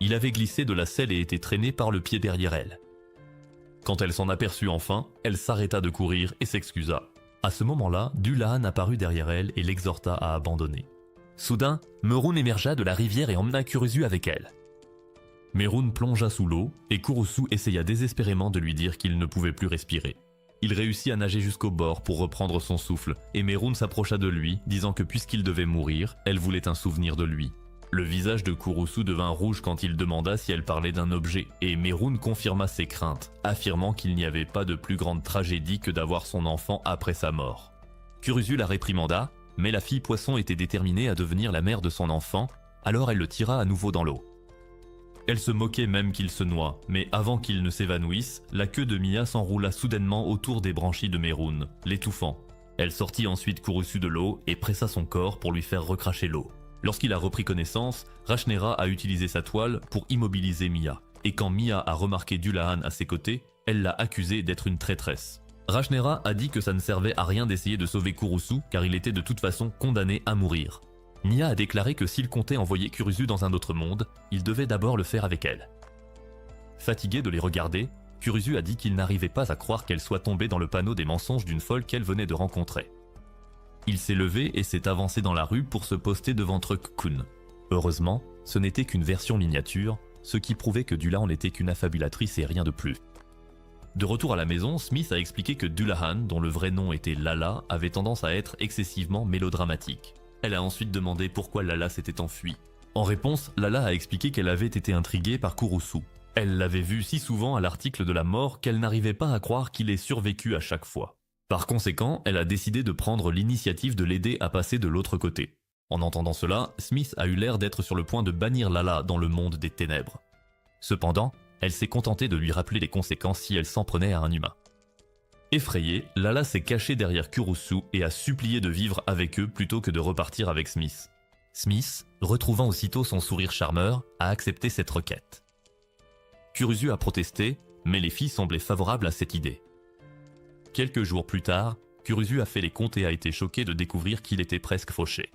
Il avait glissé de la selle et était traîné par le pied derrière elle. Quand elle s'en aperçut enfin, elle s'arrêta de courir et s'excusa. À ce moment-là, Dullahan apparut derrière elle et l'exhorta à abandonner. Soudain, Mehrunes émergea de la rivière et emmena Kurusu avec elle. Mehrunes plongea sous l'eau et Kurusu essaya désespérément de lui dire qu'il ne pouvait plus respirer. Il réussit à nager jusqu'au bord pour reprendre son souffle et Mehrunes s'approcha de lui, disant que puisqu'il devait mourir, elle voulait un souvenir de lui. Le visage de Kurusu devint rouge quand il demanda si elle parlait d'un objet et Mehrunes confirma ses craintes, affirmant qu'il n'y avait pas de plus grande tragédie que d'avoir son enfant après sa mort. Kurusu la réprimanda, mais la fille poisson était déterminée à devenir la mère de son enfant, alors elle le tira à nouveau dans l'eau. Elle se moquait même qu'il se noie, mais avant qu'il ne s'évanouisse, la queue de Miya s'enroula soudainement autour des branchies de Mehrunes, l'étouffant. Elle sortit ensuite Kurusu de l'eau et pressa son corps pour lui faire recracher l'eau. Lorsqu'il a repris connaissance, Rajnera a utilisé sa toile pour immobiliser Miya, et quand Miya a remarqué Dullahan à ses côtés, elle l'a accusé d'être une traîtresse. Rajnera a dit que ça ne servait à rien d'essayer de sauver Kurusu car il était de toute façon condamné à mourir. Miya a déclaré que s'il comptait envoyer Kurusu dans un autre monde, il devait d'abord le faire avec elle. Fatigué de les regarder, Kurusu a dit qu'il n'arrivait pas à croire qu'elle soit tombée dans le panneau des mensonges d'une folle qu'elle venait de rencontrer. Il s'est levé et s'est avancé dans la rue pour se poster devant Truck-kun. Heureusement, ce n'était qu'une version miniature, ce qui prouvait que Dullahan n'était qu'une affabulatrice et rien de plus. De retour à la maison, Smith a expliqué que Dullahan, dont le vrai nom était Lala, avait tendance à être excessivement mélodramatique. Elle a ensuite demandé pourquoi Lala s'était enfuie. En réponse, Lala a expliqué qu'elle avait été intriguée par Kurusu. Elle l'avait vu si souvent à l'article de la mort qu'elle n'arrivait pas à croire qu'il ait survécu à chaque fois. Par conséquent, elle a décidé de prendre l'initiative de l'aider à passer de l'autre côté. En entendant cela, Smith a eu l'air d'être sur le point de bannir Lala dans le monde des ténèbres. Cependant, elle s'est contentée de lui rappeler les conséquences si elle s'en prenait à un humain. Effrayée, Lala s'est cachée derrière Kurusu et a supplié de vivre avec eux plutôt que de repartir avec Smith. Smith, retrouvant aussitôt son sourire charmeur, a accepté cette requête. Kurusu a protesté, mais les filles semblaient favorables à cette idée. Quelques jours plus tard, Kurusu a fait les comptes et a été choqué de découvrir qu'il était presque fauché.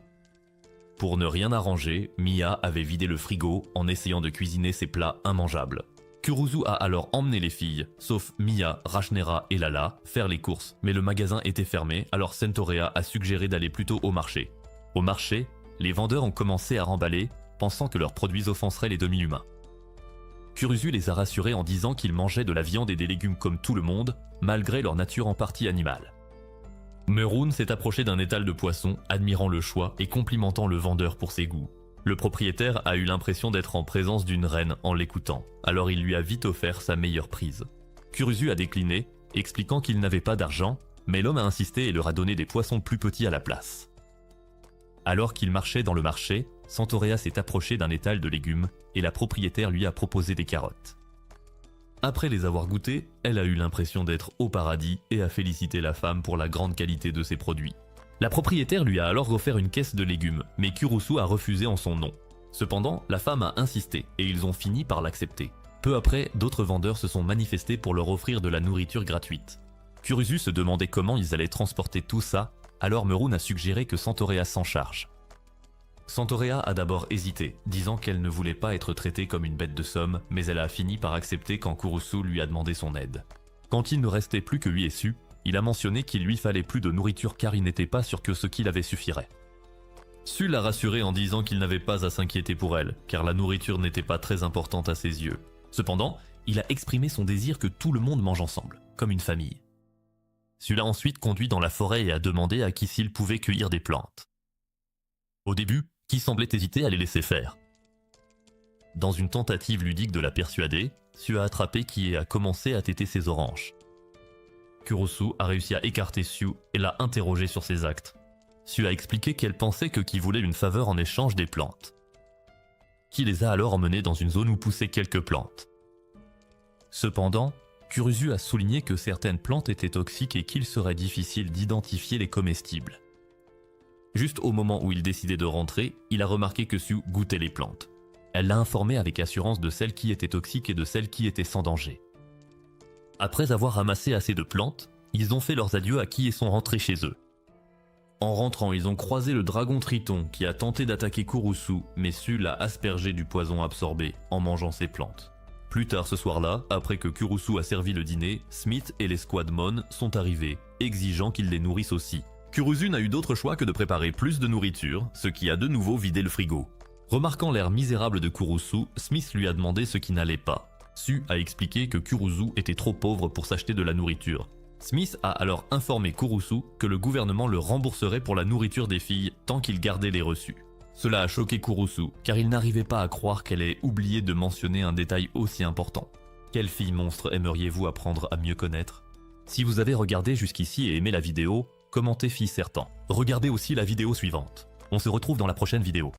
Pour ne rien arranger, Miya avait vidé le frigo en essayant de cuisiner ses plats immangeables. Kurusu a alors emmené les filles, sauf Miya, Rajnera et Lala, faire les courses, mais le magasin était fermé, alors Santorea a suggéré d'aller plutôt au marché. Au marché, les vendeurs ont commencé à remballer, pensant que leurs produits offenseraient les demi-humains. Kurusu les a rassurés en disant qu'ils mangeaient de la viande et des légumes comme tout le monde, malgré leur nature en partie animale. Mehrunes s'est approché d'un étal de poissons, admirant le choix et complimentant le vendeur pour ses goûts. Le propriétaire a eu l'impression d'être en présence d'une reine en l'écoutant, alors il lui a vite offert sa meilleure prise. Kurusu a décliné, expliquant qu'il n'avait pas d'argent, mais l'homme a insisté et leur a donné des poissons plus petits à la place. Alors qu'il marchait dans le marché, Santorea s'est approché d'un étal de légumes et la propriétaire lui a proposé des carottes. Après les avoir goûtées, elle a eu l'impression d'être au paradis et a félicité la femme pour la grande qualité de ses produits. La propriétaire lui a alors offert une caisse de légumes, mais Kurusu a refusé en son nom. Cependant, la femme a insisté et ils ont fini par l'accepter. Peu après, d'autres vendeurs se sont manifestés pour leur offrir de la nourriture gratuite. Kurusu se demandait comment ils allaient transporter tout ça, alors Meroun a suggéré que Santorea s'en charge. Santorea a d'abord hésité, disant qu'elle ne voulait pas être traitée comme une bête de somme, mais elle a fini par accepter quand Kurusu lui a demandé son aide. Quand il ne restait plus que lui et Su, il a mentionné qu'il lui fallait plus de nourriture car il n'était pas sûr que ce qu'il avait suffirait. Su l'a rassuré en disant qu'il n'avait pas à s'inquiéter pour elle, car la nourriture n'était pas très importante à ses yeux. Cependant, il a exprimé son désir que tout le monde mange ensemble, comme une famille. Su l'a ensuite conduit dans la forêt et a demandé à qui s'il pouvait cueillir des plantes. Au début, Ki semblait hésiter à les laisser faire. Dans une tentative ludique de la persuader, Su a attrapé Ki et a commencé à téter ses oranges. Kurusu a réussi à écarter Su et l'a interrogé sur ses actes. Su a expliqué qu'elle pensait que Ki voulait une faveur en échange des plantes. Ki les a alors emmenés dans une zone où poussaient quelques plantes. Cependant, Kurusu a souligné que certaines plantes étaient toxiques et qu'il serait difficile d'identifier les comestibles. Juste au moment où il décidait de rentrer, il a remarqué que Su goûtait les plantes. Elle l'a informé avec assurance de celles qui étaient toxiques et de celles qui étaient sans danger. Après avoir ramassé assez de plantes, ils ont fait leurs adieux à Ki et sont rentrés chez eux. En rentrant, ils ont croisé le dragon Triton qui a tenté d'attaquer Kurusu, mais Su l'a aspergé du poison absorbé en mangeant ses plantes. Plus tard ce soir-là, après que Kurusu a servi le dîner, Smith et les Squadmon sont arrivés, exigeant qu'ils les nourrissent aussi. Kurusu n'a eu d'autre choix que de préparer plus de nourriture, ce qui a de nouveau vidé le frigo. Remarquant l'air misérable de Kurusu, Smith lui a demandé ce qui n'allait pas. Su a expliqué que Kurusu était trop pauvre pour s'acheter de la nourriture. Smith a alors informé Kurusu que le gouvernement le rembourserait pour la nourriture des filles tant qu'il gardait les reçus. Cela a choqué Kurusu, car il n'arrivait pas à croire qu'elle ait oublié de mentionner un détail aussi important. Quelle fille monstre aimeriez-vous apprendre à mieux connaître? Si vous avez regardé jusqu'ici et aimé la vidéo, commentez fille certain. Regardez aussi la vidéo suivante. On se retrouve dans la prochaine vidéo.